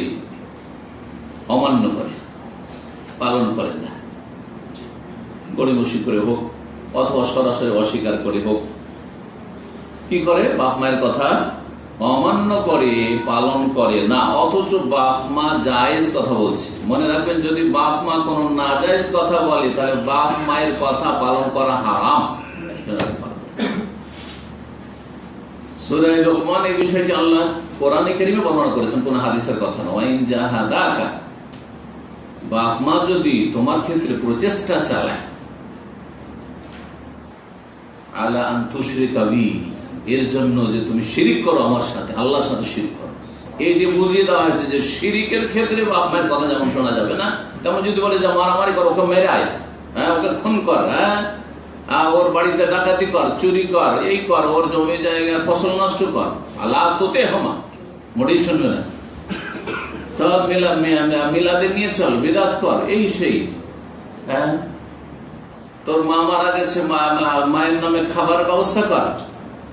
অমান্য করে, পালন করে না, গড়িমসি করে হোক অথবা সরাসরি অস্বীকার করে হোক, কি করে? বাপ মায়ের কথা অমান্য করে, পালন করে না, অথচ বাপ মা জায়েজ কথা বলছে। মনে রাখবেন, যদি বাপ মা কোনো নাজায়েজ কথা বলে তাহলে বাপ মায়ের কথা পালন করা হারাম। সূরা লোকমান এই বিষয়টি আল্লাহ কোরআনে কারীমে বর্ণনা করেছেন, কোন হাদিসের কথা নয়। ওয়াইন জাহাদাকা, বাপ মা যদি তোমার ক্ষেত্রে প্রচেষ্টা চালায়, আলা আন তুশরিকা বি, এর জন্য যে তুমি শিরিক করো আমার সাথে, আল্লাহর সাথে শিরিক করো, এই যে বুঝিয়ে দেওয়া হয়েছে যে শিরিকের ক্ষেত্রে বাপ মায়ের কথা যেমন শোনা যাবে না, তেমন যদি বলে যে মারামারি কর, ওকে মেরে আয়, হ্যাঁ ওকে খুন কর, হ্যাঁ ওর বাড়িতে ডাকাতি কর, চুরি কর, এই কর, ওর জমি জায়গা ফসল নষ্ট কর, আল্লাহ তোতে হমা, মোটেই শুনবে না। চল মিলাদে নিয়ে চল, বিদাত কর, এই সেই, হ্যাঁ তোর মা মারা গেছে, মায়ের নামে খাবার ব্যবস্থা কর,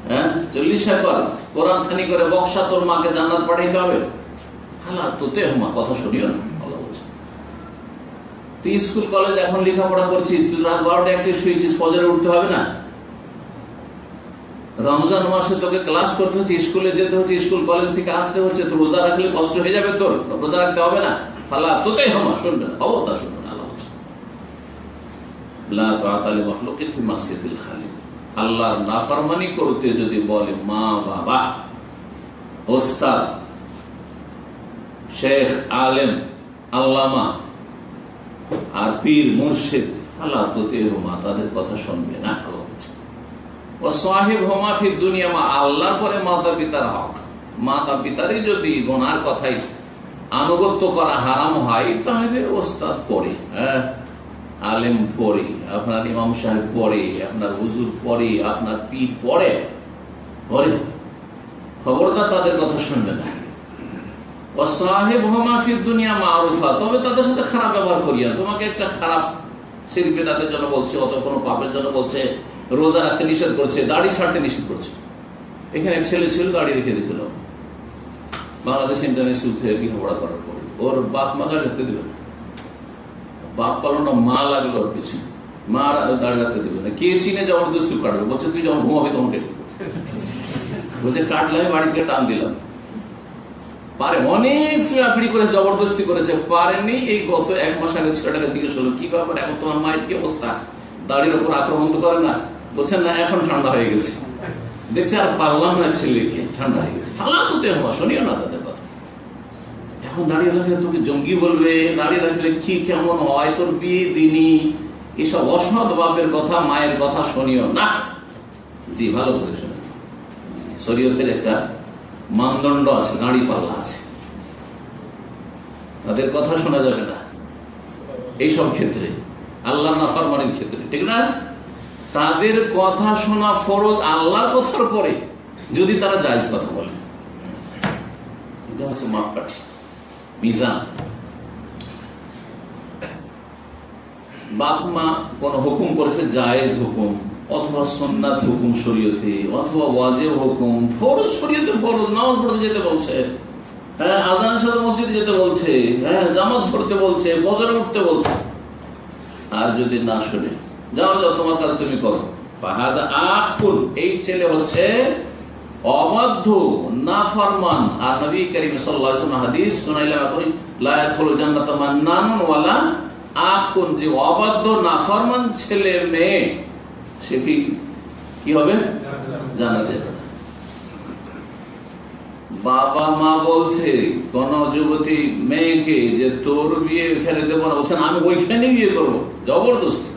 হ্যাঁ চল্লিশা কর, কোরআন খানি করে বক্সা, তোর মাকে জান্নাত পাঠাইতে হবে, আল্লাহ তোতে হমা, কথা শুনিও না। তুই স্কুল কলেজ এখন লেখাপড়া করছিস, তুই রাত 12টা 1টায় শুয়েছিস, ফজরে উঠতে হবে না? রমজান মাসে তোকে ক্লাস করতে হচ্ছে, স্কুলে যেতে হচ্ছে, স্কুল কলেজ থেকে আসতে হচ্ছে, তো রোজা রাখলে কষ্ট হয়ে যাবে, তোর রোজা রাখতে হবে না? ফালা তোতেই হমা, শুনবে না, খবরটা শুনবে না। লা তাআতা লি মাখলুকিন ফি মাসিয়াতিল খালিক, আল্লাহর নাফরমানি করতে যদি বলে মা বাবা, ওস্তাদ, শেখ, আলেম, আল্লামা আর পীর মুর্শিদ, ফালা তুতিহুমা, তাদের কথা শুনবে না। ও সাহিবহুমা ফিদ দুনিয়া মা, আল্লাহর পরে মাতা পিতার হক, মাতা পিতারই যদি গুনার কথাই আনুগত্য করা হারাম হয়, তাহলে ওস্তাদ পড়ে, হ্যাঁ আলেম পড়ে, আপনার ইমাম সাহেব পড়ে, আপনার হুজুর পড়ে, আপনার পীর পড়ে, খবরদার তাদের কথা শুনবে না। তবে তাদের সাথে খারাপ ব্যবহার করিয়া, তোমাকে একটা খারাপ শিরক বিদআতের জন্য বলছে, অথবা কোনো পাপের জন্য বলছে, রোজা রাখতে নিষেধ করছে, দাড়ি ছাড়তে নিষেধ করছে। এখানে এক ছেলে ছিল, দাড়ি রেখে দিয়েছিল, বাংলাদেশ ইন্টারন্যাশনাল থেকে লেখাপড়া করার পরে ওর বাপ মা দাড়ি রাখতে দেবে না, বাপ পালানো মা লাগলো ওর পিছনে, মা দাড়ি রাখতে দেবে না, কে চিনে জবরদস্তি কাটবে, বলছে তুই যখন ঘুমাবি তখন কেটে, বলছে কাটলে বাড়ি থেকে টান দিলাম, পারে অনেক পিড়াপিড়ি করে জবরদস্তি করেছে, পারেনি। এই গত 1 মাস আগে ছেলেটাকে জিজ্ঞেস হলো কি ব্যাপার, এখন তোমার মায়ের কি অবস্থা, দাড়ির উপর আক্রমণ তো করে না? বলছেন না, এখন ঠান্ডা হয়ে গেছে, দেখছি আর পারলাম না, ছেলেকে ঠান্ডা হয়ে গেছে। ফালা তো হওয়া, শুনিও না তাদের কথা। এখন দাঁড়িয়ে রাখলে তোকে জঙ্গি বলবে, দাঁড়িয়ে রাখলে কি কেমন হয়, তোর বিয়ে দিনই, এসব অসৎ বাপের কথা, মায়ের কথা শুনিও না। জি, ভালো করে শুনে, শরীয়তের একটা মানদণ্ড আছে, দাঁড়ি পাল্লা আছে, তাদের কথা শোনা যাবে না এইসব ক্ষেত্রে, আল্লাহ নাফরমানির ক্ষেত্রে, ঠিক না? তাদের কথা শোনা ফরজ আল্লাহর কথার পরে, যদি তারা জায়েজ কথা বলে। এটা হচ্ছে মাপকাঠি, মিজান। বাপ মা কোন হুকুম করেছে, জায়েজ হুকুম অথবা সুন্নাত হুকুম শরীয়তে, অথবা ওয়াজিব হুকুম, ফরজ শরীয়তে ফরজ, নামাজ পড়তে যেতে বলছে, হ্যাঁ আযানের সাথে মসজিদে যেতে বলছে, হ্যাঁ জামাত ধরতে বলছে, ফজরে উঠতে বলছে, আর যদি না শুনে, যাও যাও তোমার কাজ তুমি করো, ফাহাদা আকুল, এই ছেলে হচ্ছে অবাধ্য, নাফরমান। আর নবী করিম সাল্লাল্লাহু আলাইহি ওয়াসাল্লাম হাদিস শুনাইলেন, লা ইয়াদখুলুল জান্নাতা মান্নানুন ওয়ালা আকুন, যে অবাধ্য নাফরমান ছেলে মেয়ে, সে কি হবে? জান্নাতে যাবে না। বাবা মা বলছে কোন যুবতী মেয়েকে যে তোর বিয়ে এখানে দেবো না, বলছেন আমি ওইখানে বিয়ে করবো, জবরদস্তি,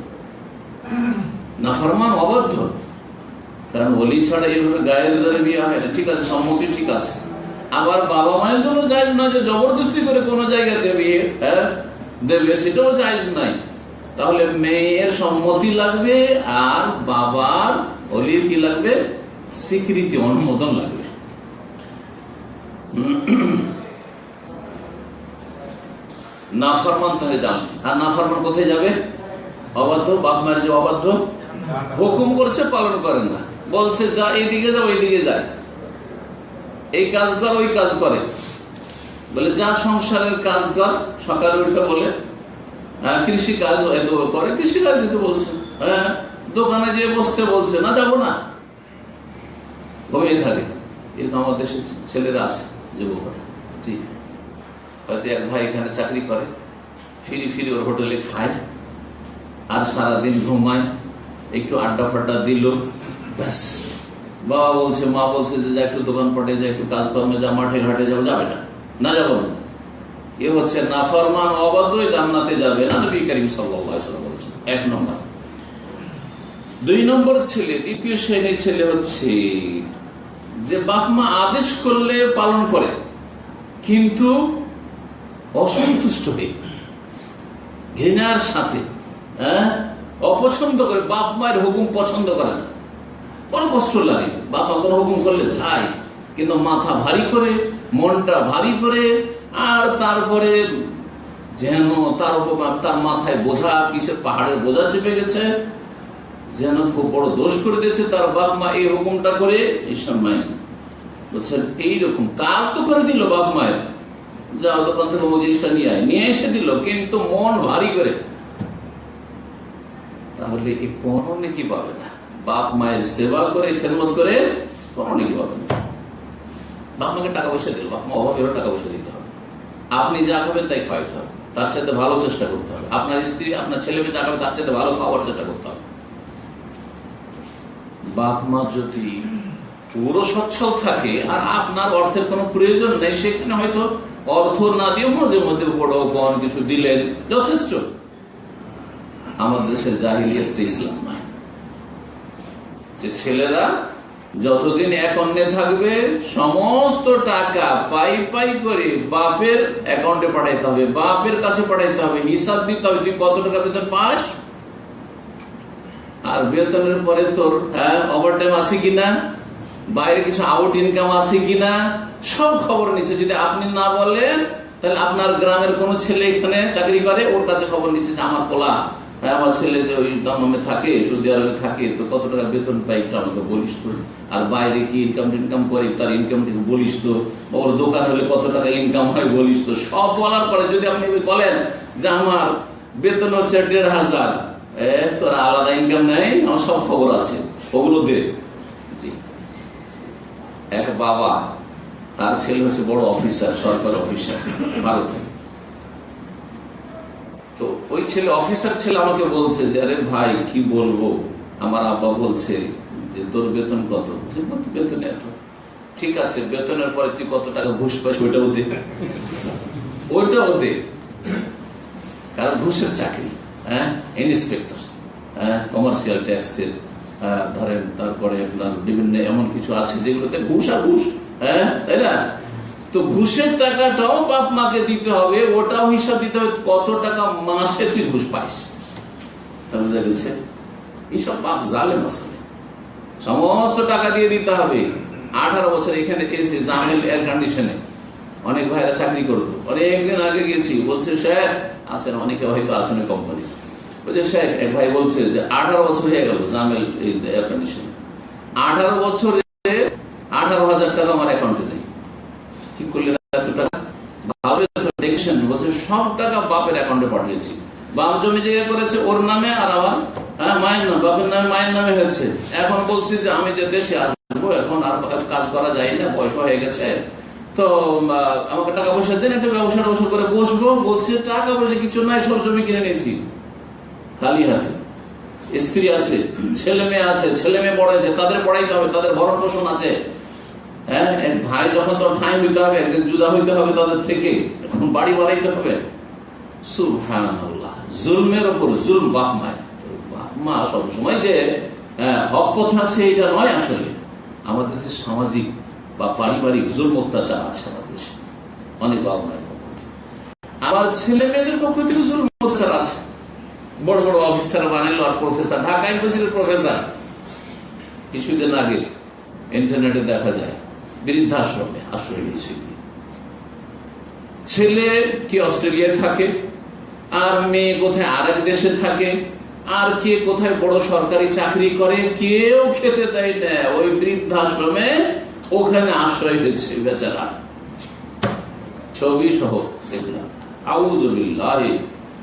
নাফরমান, অবাধ্য। কারণ ওলি ছাড়া এইভাবে গায়ের জোরে বিয়ে হয় না, ঠিক আছে, সম্মতি ঠিক আছে। আবার বাবা মায়ের জন্য জায়েজ নয় যে জবরদস্তি করে কোনো জায়গাতে বিয়ে দেবে, সেটাও জায়েজ নাই। তাহলে মেয়ের সম্মতি লাগবে, আর বাবার ওলির কি লাগবে? স্বীকৃতি, অনুমোদন লাগবে। নাফরমান তাহলে যান, আর নাফরমান কোথায় যাবে? অবাধ্য, বাপ মায়ের যে অবাধ্য, হুকুম করছে পালন করেন না, বলছে যা এইদিকে যা ওইদিকে যায়, এই কাজ কর ওই কাজ করে, বলে যা সংসারের কাজ কর, সকালে উঠে বলে কৃষি কাজ করে, কৃষি কাজ যেতে বলছে, হ্যাঁ দোকানে গিয়ে বসতে বলছে, না যাবো না, ঘুমিয়ে থাকে, এরকম আমাদের দেশে ছেলেরা আছে, যুবকরা। জি, হয়তো এক ভাই এখানে চাকরি করে, ফিরি ফিরি ওর হোটেলে খায় আর সারাদিন ঘুমায়, একটু আড্ডা ফাড্ডা দিল, ব্যাস। বাবা বলছে, মা বলছে যে একটু দোকান পাটে যা, একটু কাজকর্মে যা, মাঠে ঘাটে যাবো, যাবে না, না যাবো না। এ হচ্ছে নাফরমান, অবাধ্য, জান্নাতে যাবে না, নবী করিম সাল্লাল্লাহু আলাইহি ওয়াসাল্লাম বলেছেন। 1 নম্বর। 2 নম্বর ছেলে, দ্বিতীয় শ্রেণীর ছেলে হচ্ছে যে বাপ মা আদেশ করলে পালন করে কিন্তু অসন্তুষ্ট হয়ে, ঘৃণার সাথে, অপছন্দ করে, বাপ মায়ের হুকুম পছন্দ করে না, কোনো কষ্ট লাগে, বাপ মা কোনো হুকুম করলে চাই, কিন্তু মাথা ভারী করে, মনটা ভারী করে, আর তারপরে যেন তার মাথায় বোঝা, কিসের পাহাড়ের বোঝা চেপে গেছে, যেন খুব বড় দোষ করে দিয়েছে তার বাপ মা এই হুকুমটা করে। এই সময় বলছেন এইরকম কাজ তো করে দিল বাপ মায়ের, যাও দোকান থেকে ওই জিনিসটা নিয়ে এসে দিল, কিন্তু মন ভারী করে, তাহলে এ কোনো নেকি পাবে না। বাপ মায়ের সেবা করে, খেদমত করে কোনো নেকি পাবে না। বাপ মাকে টাকা পয়সা দিল, বাপ মা অভাবে টাকা পয়সা দিতে হবে, আপনি যা খাবেন তাই খাওয়াইতে হবে, তার চাইতে ভালো চেষ্টা করতে হবে, আপনার স্ত্রী আপনার ছেলে মেয়ে যা খাবে তার চাইতে ভালো খাওয়ার চেষ্টা করতে হবে। বাপ মা যদি পুরো সচ্ছল থাকে আর আপনার অর্থের কোনো প্রয়োজন নেই, সেখানে হয়তো অর্থ না দিয়ে মাঝে মধ্যে বড় কম কিছু দিলেন, যথেষ্ট। আমাদের দেশের জাহিলিয়াত ইসলাম নয়, যে ছেলেরা যতদিন এক অন্যে থাকবে সমস্ত টাকা পাই পাই করে বাপের অ্যাকাউন্টে পাঠাইতে হবে, বাপের কাছে পাঠাইতে হবে, হিসাব দিতে হবে তুই কত টাকা বেতন পাস, আর বেতনের পরে তোর ওভারটাইম আছে কিনা, বাইরে কিছু আউট ইনকাম আছে কিনা, সব খবর নিচ্ছে। যদি আপনি না বলেন তাহলে আপনার গ্রামের কোন ছেলে এখানে চাকরি করে, ওর কাছে খবর নিচ্ছে যে আমার পোলা, আমার ছেলে যে ওই দাম্মামে থাকে, সৌদি আরবে থাকে, তো কত টাকা বেতন পাই একটু আমাকে বলিস তো, আর বাইরে কি ইনকাম করে তার ইনকামটিকে বলিস তো, ওর দোকান হলে কত টাকা ইনকাম হয় বলিস তো। সব বলার পরে যদি আপনি বলেন যে আমার বেতন হচ্ছে 1,500, তোর আলাদা ইনকাম নেই, আমার সব খবর আছে, ওগুলো দে। জি, এক বাবা, তার ছেলে হচ্ছে বড় অফিসার, সরকার অফিসার ভারতে। তো ওই ছেলে অফিসার ছেলে আমাকে বলছে যে আরে ভাই কি বলবো, আমার আব্বা বলছে যে তোর বেতন কত, বেতন এত। ঠিক আছে, বেতনের পরে তুই কত টাকা ঘুষ পাস ওইটাও দে, ওইটাও দে, কারণ ঘুষের চাকরি, ইন্সপেক্টর, কমার্শিয়াল ট্যাক্সের, ধরেন তারপরে বিভিন্ন এমন কিছু আছে যেগুলোতে ঘুষ আর ঘুষ, তাই না? তো ঘুষের টাকাটাও বাপ মাকে দিতে হবে, ওটাও হিসাব দিতে হবে কত টাকা মাসে তুই ঘুষ পাইস। বুঝা গেছে? এইসব বাপ জালেম আসলে, সমস্ত টাকা দিয়ে দিতে হবে। 18 বছর এখানে এসে জামেল এয়ার কন্ডিশনে অনেক ভাইরা চাকরি করতো, অনেকদিন আগে গেছি, বলছে শেখ আছেন, অনেকে হয়তো আছেন ওই কোম্পানি, বলছে শেখ, এক ভাই বলছে যে 18 বছর হয়ে গেল জামেল এয়ার কন্ডিশনে, 18 বছরে 18,000 টাকা আমার অ্যাকাউন্টে নেই। কি করলে এত টাকা? ভাবে দেখছেন, বলছে সব টাকা বাপের অ্যাকাউন্টে পাঠিয়েছি, বাপ জমি জায়গা করেছে ওর নামে, আর আমার মায়ের নামে, বাপের নামে মায়ের নামে হয়েছে। এখন বলছি যে আমি যে দেশে আসবো, এখন আর কাজ করা যায় না, বয়স হয়ে গেছে, তো আমাকে টাকা পয়সা দেন, একটা ব্যবসা করে বসবো। বলছে টাকা পয়সা কিছু নাই, সব জমি কিনে নিয়েছি, খালি হাতে। স্ত্রী আছে, ছেলে মেয়ে আছে, ছেলে মেয়ে পড়াইছে, তাদের পড়াইতে হবে, তাদের ভরণ পোষণ আছে। ভাই যখন তোর ঠাঁই হইতে হবে, একদিন জুদা হইতে হবে তাদের থেকে, এখন বাড়ি বানাইতে হবে। সুবহানাল্লাহ, জুলমের ওপর জুলম বাপ মায়ের। বাপ মা সবসময় যে হক পথে আছে এটা নয়, আসলে আমাদের দেশে সামাজিক বা পারিবারিক জুলম অত্যাচার আছে আমাদের দেশে অনেক বাপ মায়ের পক্ষ থেকে। আবার ছেলে মেয়েদের পক্ষ থেকে জুলম অত্যাচার আছে। বড় বড় অফিসার বানাইলো আর প্রফেসর, ঢাকা ইউনিভার্সিটির প্রফেসর, কিছুদিন আগে ইন্টারনেটে দেখা যায় বৃদ্ধাশ্রমে আশ্রয় নিয়েছে। ছেলে কি অস্ট্রেলিয়ায় থাকে, আর মেয়ে কোথায় আরেক দেশে থাকে, আর কে কোথায় বড় সরকারি চাকরি করে, কেউ খেতে দেয় না, ওই বৃদ্ধাশ্রমে ওখানে আশ্রয় হয়েছে বেচারা। ছবি সহ দেখলাম। আউযুবিল্লাহ,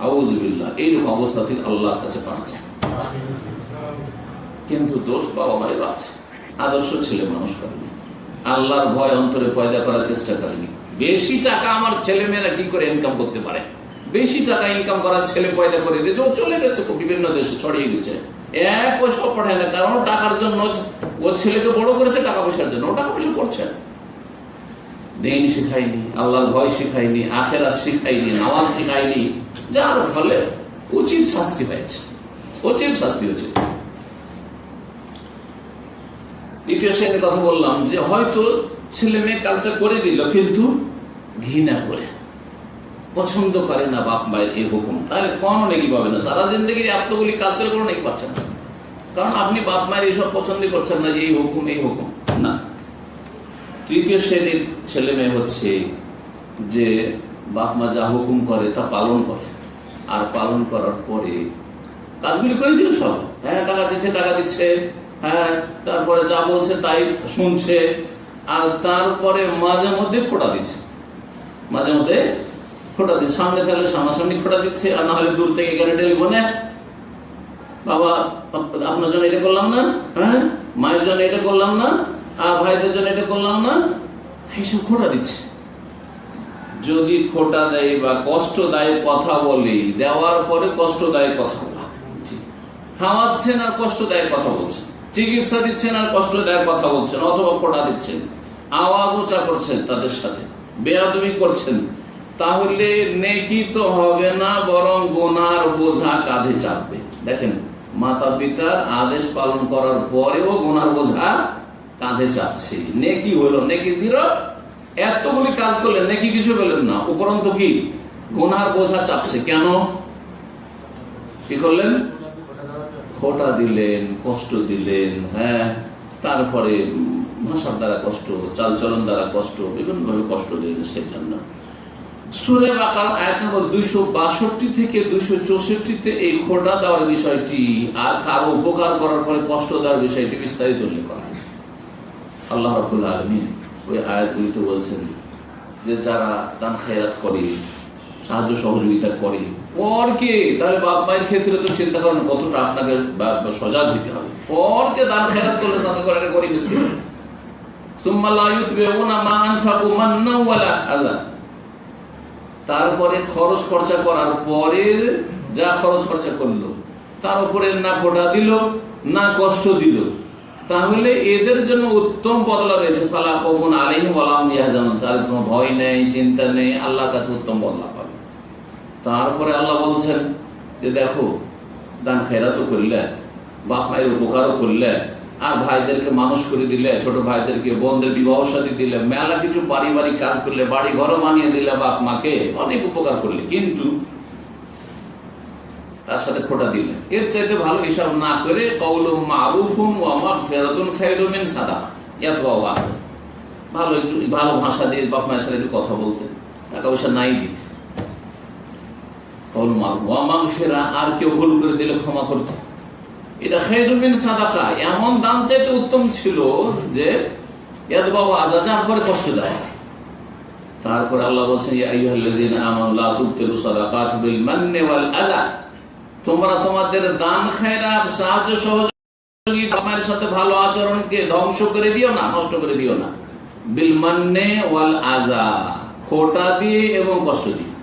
আউযুবিল্লাহ, এইরকম অবস্থা থেকে আল্লাহর কাছে পাচ্ছে। কিন্তু দোষ বাবা মায়ের আছে, আদর্শ ছেলে মানুষ করেনি। আল্লাহর ভয় অন্তরে পয়দা করার চেষ্টা করেনি। বেশি টাকা আমার ছেলে মেয়েরা কি করে ইনকাম করতে পারে, বেশি টাকা ইনকাম করার ছেলে পয়দা করে দিয়েছে, ও চলে গেছে বিভিন্ন দেশে, ছড়িয়ে গেছে, এক পয়সা পাঠায় না, কারণ টাকার জন্য ও ছেলেকে বড় করেছে, টাকা পয়সার জন্য ও টাকা পয়সা করছে। দিন শিখায়নি, আল্লাহর ভয় শিখায়নি, আখেরাত শিখায়নি, নামাজ শিখায়নি, যার ফলে উচিত শাস্তি হয়েছে, উচিত শাস্তি হয়েছে। দ্বিতীয় শ্রেণীর কথা বললাম যে হয়তো ছেলে মেয়ে কাজটা করে দিল কিন্তু ঘৃণা করে, পছন্দ করে না বাপ মায়ের এই হুকুম, তাহলে কোনো নেকি পাবে না। সারা জিন্দগি এতগুলি কাজ করে কোনো নেকি পাচ্ছেন না, কারণ আপনি বাপ মায়ের এইসব পছন্দ করছেন না যে এই হুকুম না। তৃতীয় শ্রেণীর ছেলে মেয়ে হচ্ছে যে বাপ মা যা হুকুম করে তা পালন করে, আর পালন করার পরে কাজগুলি করে দিল সব, হ্যাঁ টাকা চেয়েছে টাকা দিচ্ছে, হ্যাঁ তারপরে যা বলছে তাই শুনছে, আর তারপরে মাঝে মধ্যে খোটা দিচ্ছে, মাঝে মধ্যে খোটা দিচ্ছে, সামনে থাকলে সামনাসামনি খোটা দিচ্ছে, আর না হলে দূর থেকে এখানে টেলিফোনে, বাবা আপনার জন্য এটা করলাম না, হ্যাঁ মায়ের জন্য এটা করলাম না, আর ভাইদের জন্য এটা করলাম না, এইসব খোটা দিচ্ছে। যদি খোটা দেয় বা কষ্টদায়ক কথা বলি, দেওয়ার পরে কষ্টদায়ক কথা বলা, খাওয়াচ্ছেন আর কষ্টদায়ক কথা বলছেন, চিকিৎসা দিচ্ছেন আর কষ্টদায়ক কথা বলছেন, অথবা খোটা দিচ্ছেন, আওয়াজ উঁচা করছেন, তাদের সাথে বেয়াদবি করছেন, তাহলে নেকি তো হবে না, বরং গুনার বোঝা কাঁধে চাপবে। দেখেন, মাতা পিতার আদেশ পালন করার পরেও গুনার বোঝা কাঁধে চাপছে, নেকি হলো, নেকি জিরো। এতগুলি কাজ করলেন, নেকি কিছু পেলেন না, উপরন্তু কি গুনার বোঝা চাপছে। কেন? কি করলেন? খোটা দিলেন, কষ্ট দিলেন, হ্যাঁ তারপরে ভাষার দ্বারা কষ্ট, চালচলন দ্বারা কষ্ট, বিভিন্ন ভাবে কষ্ট দিলেন। সেই জন্য সূরা বাকারা আয়াত নম্বর 262 থেকে 264-তে এই খোটা দেওয়ার বিষয়টি আর কারো উপকার করার পরে কষ্ট দেওয়ার বিষয়টি বিস্তারিত উল্লেখ করা হয়েছে। আল্লাহ রাব্বুল আলামিন ওই আয়াতগুলিতে বলছেন যে যারা দান খায়রাত করে, সাহায্য সহযোগিতা করে, পরকে, তাহলে বাপ মায়ের ক্ষেত্রে তো চিন্তা করেন কতটা আপনাকে সজাগ হইতে হবে। পরকে দান খায়রাত করলে সাথে করে গরিব মিসকিন, সুম্মা লা ইউতবিউনা মা আনফাকু মান্না ওয়ালা আযা, তারপরে খরচ খরচা করার পরে যা খরচ খরচা করলো তার উপরে না খোটা দিল না কষ্ট দিল, তাহলে এদের জন্য উত্তম বদলা রয়েছে। ফালা খাউফুন আলাইহিম ওয়া লা হুম ইয়াহজানুন, তাদের কোনো ভয় নেই, চিন্তা নেই, আল্লাহর কাছে উত্তম বদলা পাবে। তারপরে আল্লাহ বলছেন যে দেখো, দান খেরাতও করলে, বাপ মায়ের উপকারও করলে, আর ভাইদেরকে মানুষ করে দিলে, ছোট ভাইদেরকে বোনদের বিবাহ শাদী দিলে, মেলা কিছু পারিবারিক কাজ করলে, বাড়ি ঘরও বানিয়ে দিলে, বাপ মাকে অনেক উপকার করলে, কিন্তু তার সাথে খোটা দিলে, এর চাইতে ভালো হিসাব না করে কওলুম মারুফুন ওয়া মাগফিরাতুন খায়রুম মিন সাদাকা, ভালো একটু ভালো ভাষা দিয়ে বাপ মায়ের সাথে একটু কথা বলতে, টাকা পয়সা নাই দিতে, কওলুম মারুফ ওয়া মাগফিরা, আর কেউ ভুল করে দিলে ক্ষমা করতে, এটা খায়রুম মিন সাদাকা, এমন দান চাইতে উত্তম ছিল যে ইয়াতবাউ আযা, যার পরে কষ্ট দেয়। তারপর আল্লাহ বলছেন ইয়া আইয়ুহাল্লাযীনা আমানু লা তুবতিলু সাদাকাত বিল মান্নি ওয়াল আযা, তোমরা তোমাদের দান খায়রাত, সাহায্য সহযোগিতা, আমার সাথে ভালো আচরণকে ধ্বংস করে দিও না, নষ্ট করে দিও না, বিল মান্নি ওয়াল আযা, খোটা দিয়ে এবং কষ্ট দিয়ে।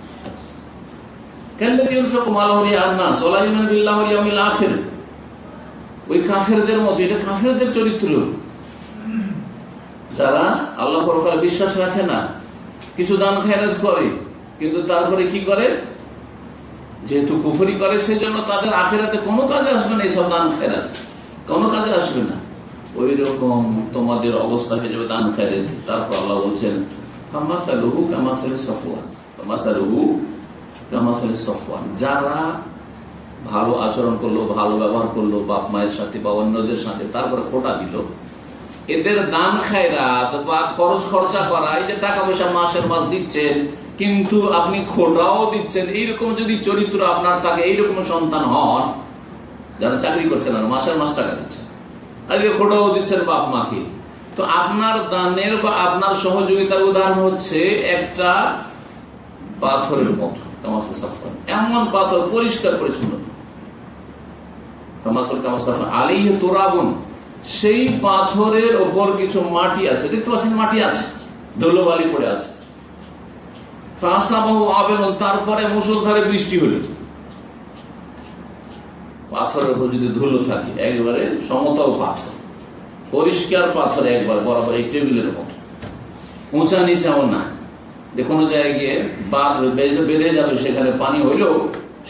কাল্লাযী ইউনফিকু মালাহু রিআন নাস ওয়া লা ইউমিনু বিল্লাহি ওয়াল ইয়াউমিল আখির, ওই কাফেরদের মতো, এটা কাফেরদের চরিত্র, যারা আল্লাহ পরকালে বিশ্বাস রাখে না, কিছু দান খায়রাত করে, কিন্তু তারপরে কি করে, যেহেতু কুফরি করে সেই জন্য তাদের আখিরাতে কোনো কাজে আসবে না, এইসব দান খায়রাত কোনো কাজে আসবে না। ওই রকম তোমাদের অবস্থা হয়ে যাবে দান খায়রাত। তারপর আল্লাহ বলছেন ফামাসালুহু কামাসালি সাফওয়ান, ফামাসালুহু কামাসালি সাফওয়ান, যারা ভালো আচরণ করলো, ভালো ব্যবহার করলো বাপ মায়ের সাথে বা অন্যদের সাথে, তারপরে খোটা দিল, এদের দান খায়রাত বা খরচ খরচা করা, এই যে টাকা পয়সা মাসের মাস দিচ্ছেন কিন্তু আপনি খোটাও দিচ্ছেন, এইরকম যদি চরিত্র আপনার থাকে, এইরকম সন্তান হন, যারা চাকরি করছেন আর মাসের মাস টাকা দিচ্ছেন, আজকে খোটাও দিচ্ছেন বাপ মাকে, তো আপনার দানের বা আপনার সহযোগিতার উদাহরণ হচ্ছে একটা পাথরের মতো, এমন পাথর পরিষ্কার পরিচ্ছন্ন, আলাইহি তুরাবুন, সেই পাথরের ওপর কিছু মাটি আছে, দেখতে পাচ্ছেন মাটি আছে, ধুলোবালি পড়ে আছে। আবেদন, তারপরে মুষলধারে বৃষ্টি হলো। পাথরের উপর যদি ধুলো থাকে, একবারে সমতল পাথর, পরিষ্কার পাথর, একবার বরাবর এই টেবিলের মতো, উঁচা নিচাও না, যে কোনো জায়গায় গিয়ে বাদ বেঁধে যাবে, সেখানে পানি হইলেও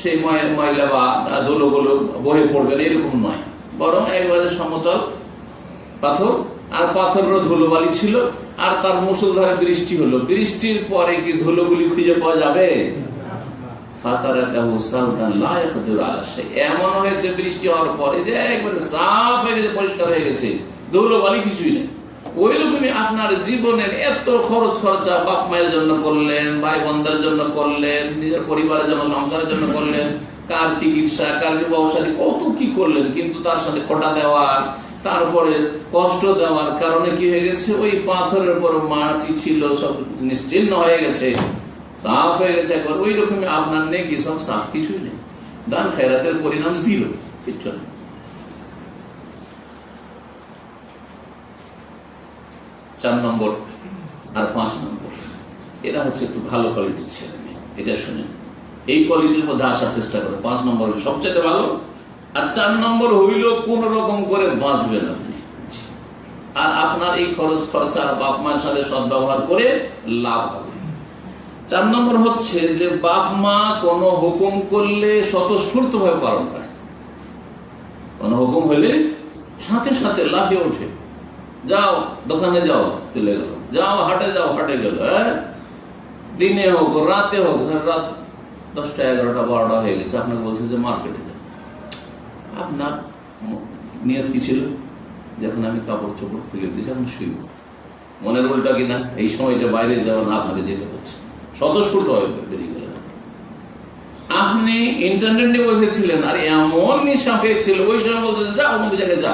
সেই ময়লা বা ধুলোগুলো বয়ে পড়বে না, এরকম নয়, বরং একবারে সমতল পাথর। আর পাথরের ধুলোবালি ছিল, আর তার মুষলধারে বৃষ্টি হলো। বৃষ্টির পরে কি ধুলোগুলি খুঁজে পাওয়া যাবে? এমন হয়েছে বৃষ্টি হওয়ার পরে যে একবারে সাফ হয়ে গেছে, পরিষ্কার হয়ে গেছে, ধুলোবালি কিছুই নেই। ওই রকমই আপনার জীবনের এত খরচ খরচা বাপ মায়ের জন্য করলেন, ভাই বোনদের জন্য করলেন, নিজের পরিবারের জন্য, সংসারের জন্য করলেন, কার চিকিৎসা, কার বিবাহ শাদী, কত কি করলেন, কিন্তু তার সাথে খোটা দেওয়া, তারপরে কষ্ট দেওয়ার কারণে কি হয়ে গেছে, ওই পাথরের উপর মাটি ছিল সব নিশ্চিহ্ন হয়ে গেছে, সাফ হয়ে গেছে একবার। ওই রকমই আপনার নেকি সব সাফ, কিছুই নেই, দান খেরাতের পরিণাম জিরো, কিচ্ছু নেই। 4 নম্বর আর 5 নম্বর, এরা হচ্ছে একটু ভালো কোয়ালিটির ছেলে মেয়ে। এটা শুনেন, এই কোয়ালিটির মধ্যে আসার চেষ্টা করে। 5 নম্বর হলো সবচেয়ে ভালো, আর 4 নম্বর হইল কোন রকম করে বাঁচবেন আপনি, আর আপনার এই খরচ খরচা বাপ মায়ের সাথে সদ্ব্যবহার করে লাভ হবে। 4 নম্বর হচ্ছে যে বাপ মা কোন হুকুম করলে স্বতঃস্ফূর্ত ভাবে পালন করে। কোন হুকুম হইলে সাথে সাথে লাফিয়ে ওঠে, যাও দোকানে যাও, চলে গেল, যাও হাটে যাও, হাটে গেল, দিনে হোক রাতে হোক, রাত 10টা 11টা 12টা হয়ে গেছে, আপনাকে বলছে যে মার্কেটে যাও। আপনার নিয়ত কি ছিল? যখন আমি কাপড় চোপড় খুলে দিয়েছি, এখন শুইব। মনের উল্টা কিনা, এই সময়টা বাইরে যাওয়া না, আপনাকে যেতে হচ্ছে, স্বতঃস্ফূর্ত ভাবে বেরিয়ে গেলেন। আপনি ইন্টারনেট নিয়ে বসেছিলেন, আর এমন নিশা হয়েছিল, ওই সময় বলতে যা অন্য জায়গায় যা,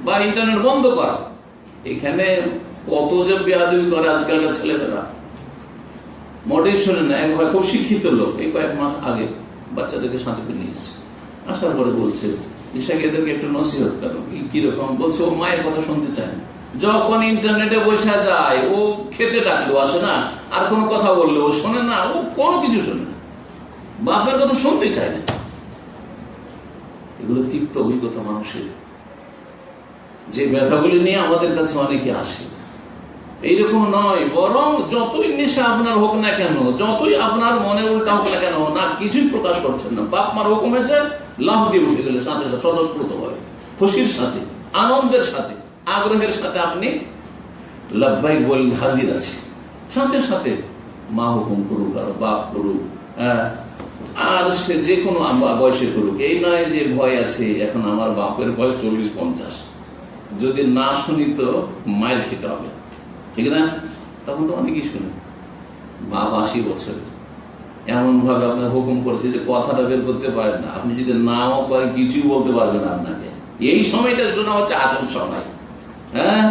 বা ইন্টারনেট বন্ধ করা। এখানে কত যে বেয়াদবি করে আজকালকার ছেলেমেয়েরা, মোটেই শোনে না। এক ভাই খুব শিক্ষিত লোক, এই কয়েক মাস আগে বাচ্চাদেরকে সাথে করে নিয়ে এসছে, আসার পরে বলছে, ঈশাকে এদেরকে একটু নসিহত করো। কিরকম? বলছে ও মায়ের কথা শুনতে চায় না, যখন ইন্টারনেটে বসে যায়, ও খেতে ডাকলেও আসে না, আর কোনো কথা বললে ও শোনে না, ও কোনো কিছু শোনে না, বাপের কথা শুনতে চায় না। এগুলো তিক্ত অভিজ্ঞতা মানুষের, যে ব্যথাগুলি নিয়ে আমাদের কাছে অনেকে আসে। এইরকম নয়, বরং যতই নেশা আপনার হোক না কেন, যতই আপনার মনে উল্টা হোক না কেন, না কিছুই প্রকাশ করছেন না, বাপ মার হুকুম হয়েছে, লাভ দিয়ে উঠে গেলে সাথে সাথে স্বতঃস্ফূর্ত হয়, খুশির সাথে, আনন্দের সাথে, আগ্রহের সাথে আপনি লাব্বাইক বলেন, হাজির আছে। সাথে সাথে মা হুকুম করুক আর বাপ করুক, আর সে যে কোনো বয়সে করুক, এই নয় যে ভয় আছে, এখন আমার বাপের বয়স 40-50, যদি না শুনি তো মায়ের খেতে হবে, ঠিক না? তখন তো অনেকেই শুনে, বাপ 80 বছরের, এমন ভাবে আপনার হুকুম করছে যে কথাটা বের করতে পারেন না, আপনি যদি নাও করেন কিছুই বলতে পারবেন আপনাকে। এই সময়টা শোনা হচ্ছে আসল সময়, হ্যাঁ,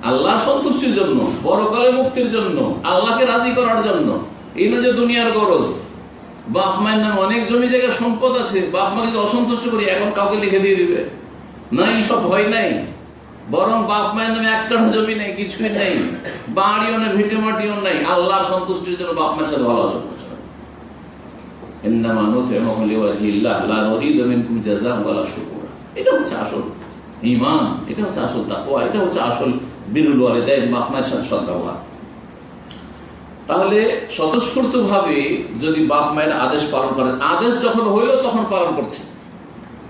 আল্লাহ সন্তুষ্টির জন্য, পরকালে মুক্তির জন্য, আল্লাহকে রাজি করার জন্য। এই না যে দুনিয়ার গরজ। বাপ মায়ের নামে অনেক জমি জায়গায় সম্পদ আছে, বাপ মাকে অসন্তুষ্ট করি, এখন কাউকে লিখে দিয়ে দিবে না, এইসব ভয় নাই। বরং বাপ মায়ের নামে 1 কাঠা জমি নেই, কিছুই নেই, বাড়িও নেই, ভিটে মাটিও নেই, আল্লাহর সন্তুষ্টির জন্য বাপ মায়ের সাথে ভালো আচরণ করছে। এটা হচ্ছে আসল ঈমান, এটা হচ্ছে আসল তাকওয়া, এটা হচ্ছে আসল বিরুল ওয়ালিদাইন, বাপ মায়ের সাথে সদ্ব্যবহার। তাহলে স্বতঃস্ফূর্ত ভাবে যদি বাপ মায়ের আদেশ পালন করেন, আদেশ যখন হইল তখন পালন করছে।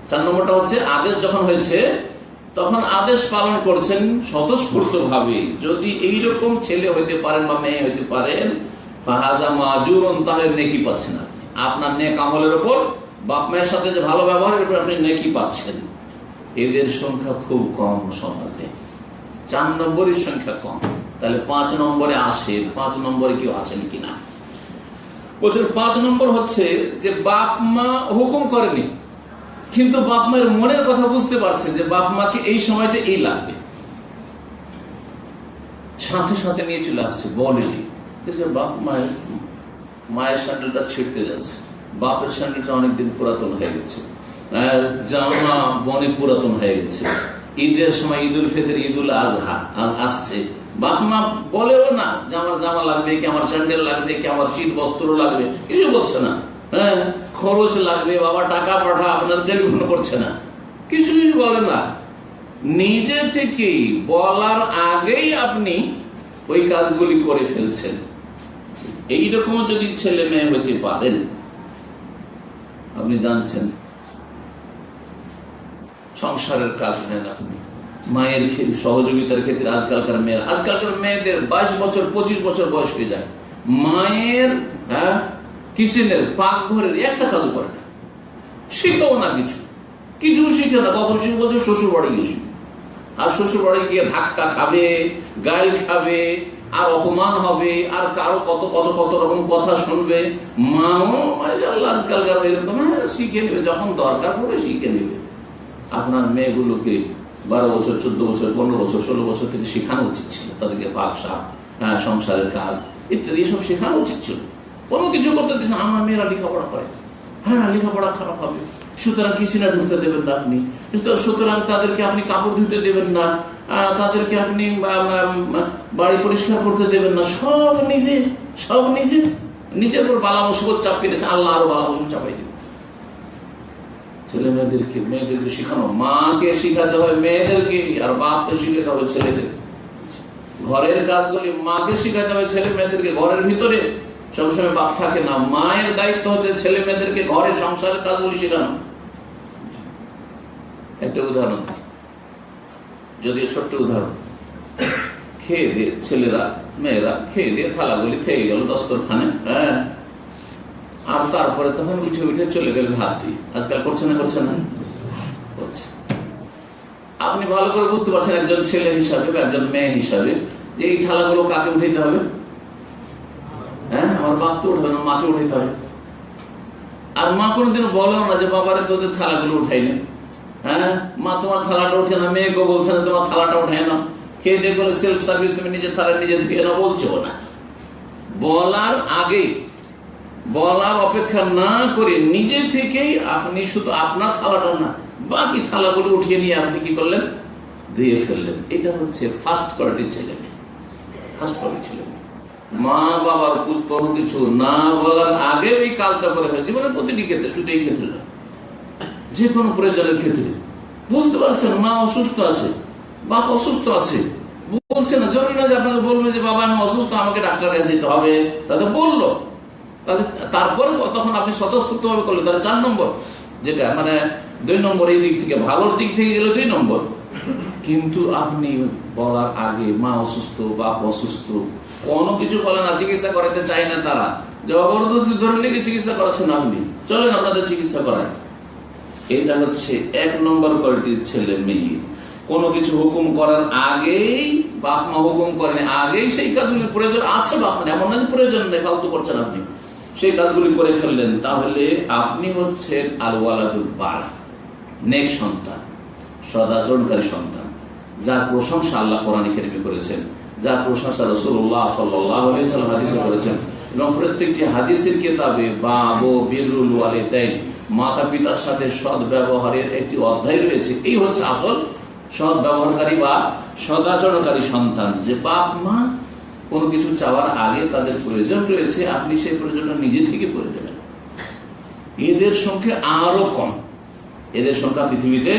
4 নম্বরটা হচ্ছে আদেশ যখন হয়েছে তখন আদেশ পালন করছেন স্বতঃস্ফূর্ত ভাবে। যদি এইরকম ছেলে হইতে পারেন বা মেয়ে হইতে পারেন, ফাহাজা মাজুরুন, তাহলে নেকি পাচ্ছেন আপনি। আপনার নেক আমলের উপর, বাপ মায়ের সাথে যে ভালো ব্যবহারের উপর আপনি নেকি পাচ্ছেন। এদের সংখ্যা খুব কম সমাজে, 4 নম্বরের সংখ্যা কম। তাহলে 5 নম্বরে আসে, 5 নম্বরে কেউ আছেন কিনা? বলছেন 5 নম্বর হচ্ছে যে বাপ মা হুকুম করেনি, কিন্তু বাপ মায়ের মনের কথা বুঝতে পারছে যে বাপ মাকে এই সময়টা এই লাগবে, সাথে সাথে নিয়ে চলে আসছে, বলেনি। বাপ মায়ের স্যান্ডেলটা ছিঁড়তে যাচ্ছে, বাপের স্যান্ডেলটা অনেকদিন পুরাতন হয়ে গেছে, জামা অনেক পুরাতন হয়ে গেছে, ঈদের সময় ঈদুল ফিতর, ঈদুল আজহা আসছে, বাপ মা বলেও না যে আমার জামা লাগবে, কি আমার স্যান্ডেল লাগবে, কি আমার শীত বস্ত্র লাগবে, কিছু বলছে না। হ্যাঁ, খরচ লাগবে, বাবা টাকা পাঠা, আপনার টেলিফোন করছে না, কিছু বলে না। নিজে থেকেই বলার আগেই আপনি ওই কাজগুলি করে ফেলছেন। এইরকম যদি ছেলে মেয়ে হতে পারেন, আপনি জানছেন সংসারের কাজ নেন আপনি, মায়ের সহযোগিতার ক্ষেত্রে আজকালকার মেয়েদের 22 বছর 25 বছর বয়স হয়ে যায়, মায়ের কিচেনের পাকঘরের একটা কাজ করে না, শিখেও না, কিছু শিখে না। কখন শিখে বলছে শ্বশুর বাড়ি গিয়ে শিখে, আর শ্বশুর বাড়ি গিয়ে ধাক্কা খাবে, গাল খাবে, আর অপমান হবে, আর কারো কত কত কত রকম কথা শুনবে। মাও মাশাআল্লাহ আজকালকার এরকম শিখে নেবে, যখন দরকার পড়ে শিখে নেবে। আপনার মেয়েগুলোকে 12 বছর 14 বছর 15 বছর 16 বছর থেকে শেখানো উচিত ছিল, তাদেরকে পাক শাক, সংসারের কাজ ইত্যাদি সব শেখানো উচিত ছিল। কোনো কিছু করতে দিচ্ছে আমার মেয়েরা লেখাপড়া করে, লেখাপড়া খারাপ হবে, সুতরাং কিচেনে ঢুকতে দেবেন না আপনি, সুতরাং তাদেরকে আপনি কাপড় ধুতে দেবেন না, তাদেরকে আপনি বাড়ি পরিষ্কার করতে দেবেন না। সব নিজের উপর বালা মুসিবত চাপিয়ে দিয়েছে, আল্লাহ আরো বালা মুসিবত চাপাই দেবে। ছেলে মেয়েদেরকে শেখানো, মাকে শিখাতে হয় মেয়েদেরকে, আর বাপকে শিখাতে হবে ছেলেদেরকে। ঘরের কাজগুলি মাকে শিখাতে হবে ছেলে মেয়েদেরকে, ঘরের ভিতরে সবসময় বাপ থাকে না। মায়ের দায়িত্ব হচ্ছে ছেলে মেয়েদেরকে ঘরের সংসারের কাজগুলি শেখানো। একটা উদাহরণ, যদিও ছোট্ট উদাহরণ, খেয়ে দিয়ে ছেলেরা মেয়েরা খেয়ে দিয়ে থালাগুলি থেকে গেল দস্তরখানে, আর তারপরে তখন উঠে উঠে চলে গেলেন হাত দিয়ে। আজকাল করছে না করছে। আপনি ভালো করে বুঝতে পারছেন একজন ছেলে হিসাবে বা একজন মেয়ে হিসাবে যে এই থালাগুলো কাকে উঠাইতে হবে। আমার বাপ তো উঠাবে না, মাকে উঠাইতে হবে। আর মা কোনোদিনও বলেও না যে বাবারে তোদের থালাগুলো উঠাই না, মা তোমার থালাটা উঠে না, মেয়েকে বলছে না তোমার থালাটা উঠাই না, খেয়ে দিয়ে বলে সেলফ সার্ভিস, তুমি নিজের থালা নিজে ধুয়ে না, বলছো না। বলার আগে, বলার অপেক্ষা না করে নিজে থেকেই আপনি শুধু আপনার থালাটা না বাকি থালাগুলো উঠিয়ে নিয়ে আপনি কি করলেন, ধুয়ে ফেললেন। এটা হচ্ছে ফার্স্ট কোয়ালিটির ছেলে। মা বাবার কোনো কিছু না বলার আগে ওই কাজটা করে ফেলে, জীবনের প্রতিটি ক্ষেত্রে, শুধু এই ক্ষেত্রে না, যে কোনো প্রয়োজনের ক্ষেত্রে। বুঝতে পারছেন মা অসুস্থ আছে, বাপ অসুস্থ আছে, বলছে না, জরুরি না যে আপনাকে বলবে যে বাবা আমি অসুস্থ, আমাকে ডাক্তার কাছে যেতে হবে, তাতে বললো, তাহলে তারপরে তখন আপনি স্বতঃস্ফূর্ত ভাবে করলেন, তাহলে 4 নম্বর, যেটা মানে 2 নম্বর, এই দিক থেকে ভালোর দিক থেকে গেলে 2 নম্বর। কিন্তু আপনি বলার আগে মা অসুস্থ, বাপ অসুস্থ, কোনো কিছু বলে না, চিকিৎসা করাতে চায় না তারা, জবরদস্তি ধরে লেগে চিকিৎসা করাচ্ছেন আপনি, চলেন আপনাদের চিকিৎসা করায়। এটা হচ্ছে 1 নম্বর কোয়ালিটির ছেলে মেয়ে। কোনো কিছু হুকুম করার আগেই, বাপ মা হুকুম করেন আগেই সেই কাজগুলি প্রয়োজন আছে, বাপ মা এমন না যে প্রয়োজন নেই, ফালতু করছেন আপনি, সেই কাজগুলি করে ফেললেন, তাহলে আপনি হচ্ছেন আল ওয়ালাদুল বার, নেক সন্তান, সদাচরণকারী সন্তান, যার প্রশংসা আল্লাহ কোরআনে কারিমে করেছেন, যার প্রশংসা রাসূলুল্লাহ সাল্লাল্লাহু আলাইহি ওয়াসাল্লাম হাদিসে করেছেন, এবং প্রত্যেকটি হাদিসের কিতাবে বাবু বিরুল ওয়ালিদাইন, মাতা পিতার সাথে সৎ ব্যবহারের একটি অধ্যায় রয়েছে। এই হচ্ছে আসল সৎ ব্যবহারকারী বা সদাচরণকারী সন্তান, যে বাপ মা কোনো কিছু চাওয়ার আগে তাদের প্রয়োজন রয়েছে, আপনি সেই প্রয়োজনটা নিজে থেকে করে দেবেন। এদের সংখ্যা আরো কম, এদের সংখ্যা পৃথিবীতে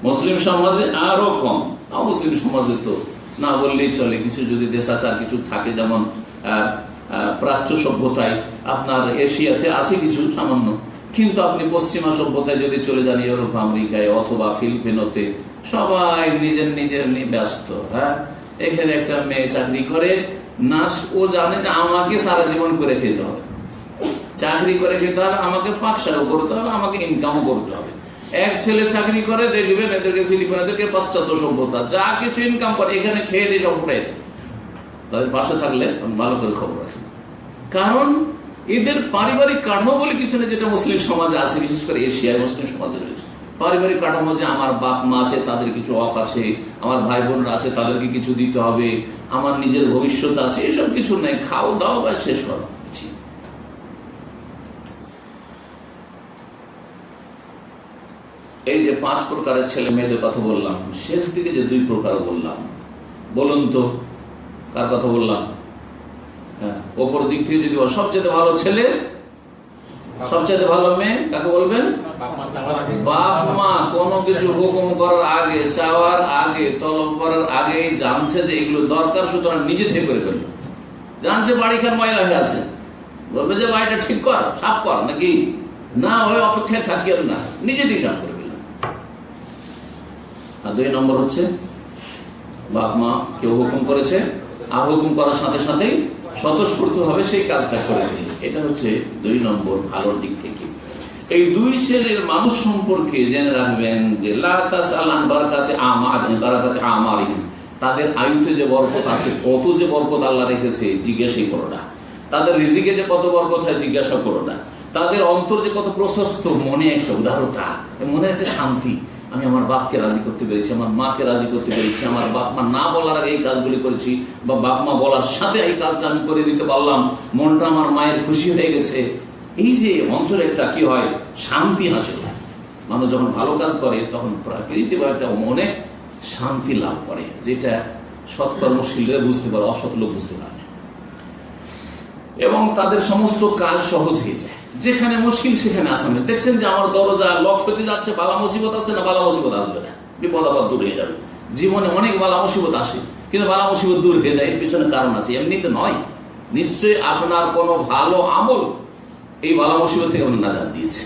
মুসলিম সমাজে আরো কম। মুসলিম সমাজে তো না বললেই চলে, কিছু যদি দেশাচার কিছু থাকে, যেমন প্রাচ্য সভ্যতায় আপনার এশিয়াতে আছে কিছু সামান্য, কিন্তু আপনি পশ্চিমা সভ্যতায় যদি চলে যান, ইউরোপ আমেরিকায় অথবা ফিলিপিনোতে, সবাই নিজের নিয়ে ব্যস্ত। এখানে একটা মেয়ে চাকরি করে না, ও জানে যে আমাকে সারা জীবন করে খেতে হবে, চাকরি করে খেতে হবে, আমাকে পাকশাকও করতে হবে, আমাকে ইনকামও করতে হবে। এক ছেলে চাকরি করে, দেখবেন এদেরকে ফিলিপিনোদেরকে পাশ্চাত্য সভ্যতা, যা কিছু ইনকাম করে এখানে খেয়ে দিয়ে সব ফুটাই দেয়। তাদের পাশে থাকলে ভালো করে খবর রাখেন, কারণ এদের পারিবারিক কাঠামো বলে কিছু নেই, যেটা মুসলিম সমাজে আছে, বিশেষ করে এশিয়ায় মুসলিম সমাজে রয়েছে। পারিবারিক কাঠামো যে আমার বাপ মা আছে, তাদের কিছু হক আছে, আমার ভাই বোনরা আছে, তাদেরকে কিছু দিতে হবে, আমার নিজের ভবিষ্যৎ আছে, এসব কিছু নেই, খাও দাও বা শেষ করো। এই যে 5 প্রকারের ছেলে মেয়েদের কথা বললাম, শেষ দিকে যে 2 প্রকার বললাম, বলুন তো কার কথা বললাম? হ্যাঁ, ওপর দিক থেকে যদি সবচেয়ে ভালো ছেলে, সবচেয়ে ভালো মেয়ে কাকে বলবেন? বাপ মা কোনো কিছু হুকুম করার আগে, চাওয়ার আগে, তলব করার আগে জানছে যে এগুলো দরকার, সুতরাং নিজে থেকে করে ফেললো। জানছে বাড়িখান ময়লা হয়ে আছে, বলবে যে বাড়িটা ঠিক কর, সাফ কর, নাকি না ওই অপেক্ষায় থাকিয়েন না, নিজে দিয়ে সাফ করে ফেললাম। আর 2 নম্বর হচ্ছে বাপ মা কেউ হুকুম করেছে, আর হুকুম করার সাথে সাথেই স্বতঃস্ফূর্ত ভাবে সেই কাজটা করে দিল। এটা হচ্ছে 2 নম্বর ভালোর দিক থেকে। এই 2 শ্রেণীর মানুষ সম্পর্কে জেনে রাখবেন যে লা তাসআলান বারাকাতে আমারিহিম, তাদের আয়ুতে যে বরকত আছে, কত যে বরকত আল্লাহ রেখেছে জিজ্ঞাসাই করো না। তাদের রিজিকে যে কত বরকত হয় জিজ্ঞাসা করো না। তাদের অন্তর যে কত প্রশস্ত, মনে একটা উদারতা, মনে একটা শান্তি, আমি আমার বাপকে রাজি করতে পেরেছি, আমার মাকে রাজি করতে পেরেছি, আমার বাপ মা না বলার আগে এই কাজগুলি করেছি, বা বাপ মা বলার সাথে এই কাজটা আমি করে দিতে পারলাম, মনটা আমার মায়ের খুশি হয়ে গেছে। এই যে অন্তরে একটা কি হয়, শান্তি আসে। মানুষ যখন ভালো কাজ করে তখন প্রাকৃতিক একটা মনে শান্তি লাভ করে, যেটা সৎকর্মশীলরা বুঝতে পারে, অসৎ লোক বুঝতে পারে। এবং তাদের সমস্ত কাজ সহজ হয়ে যায়। যেখানে মুশকিল সেখানে আসামি। দেখছেন যে আমার দরজা লক হতে যাচ্ছে, বালা মুসিবত আসছে না, বালা মুসিবত আসবে না, বিপদ আপদ দূর হয়ে যাবে। জীবনে অনেক বালা মুসিবত আসে, কিন্তু বালা মুসিবত দূর হয়ে যায়, এর পিছনে কারণ আছে, এমনিতে নয়। নিশ্চয়ই আপনার কোনো ভালো আমল এই বালা মুসিবত থেকে আপনার নাজাত দিয়েছে।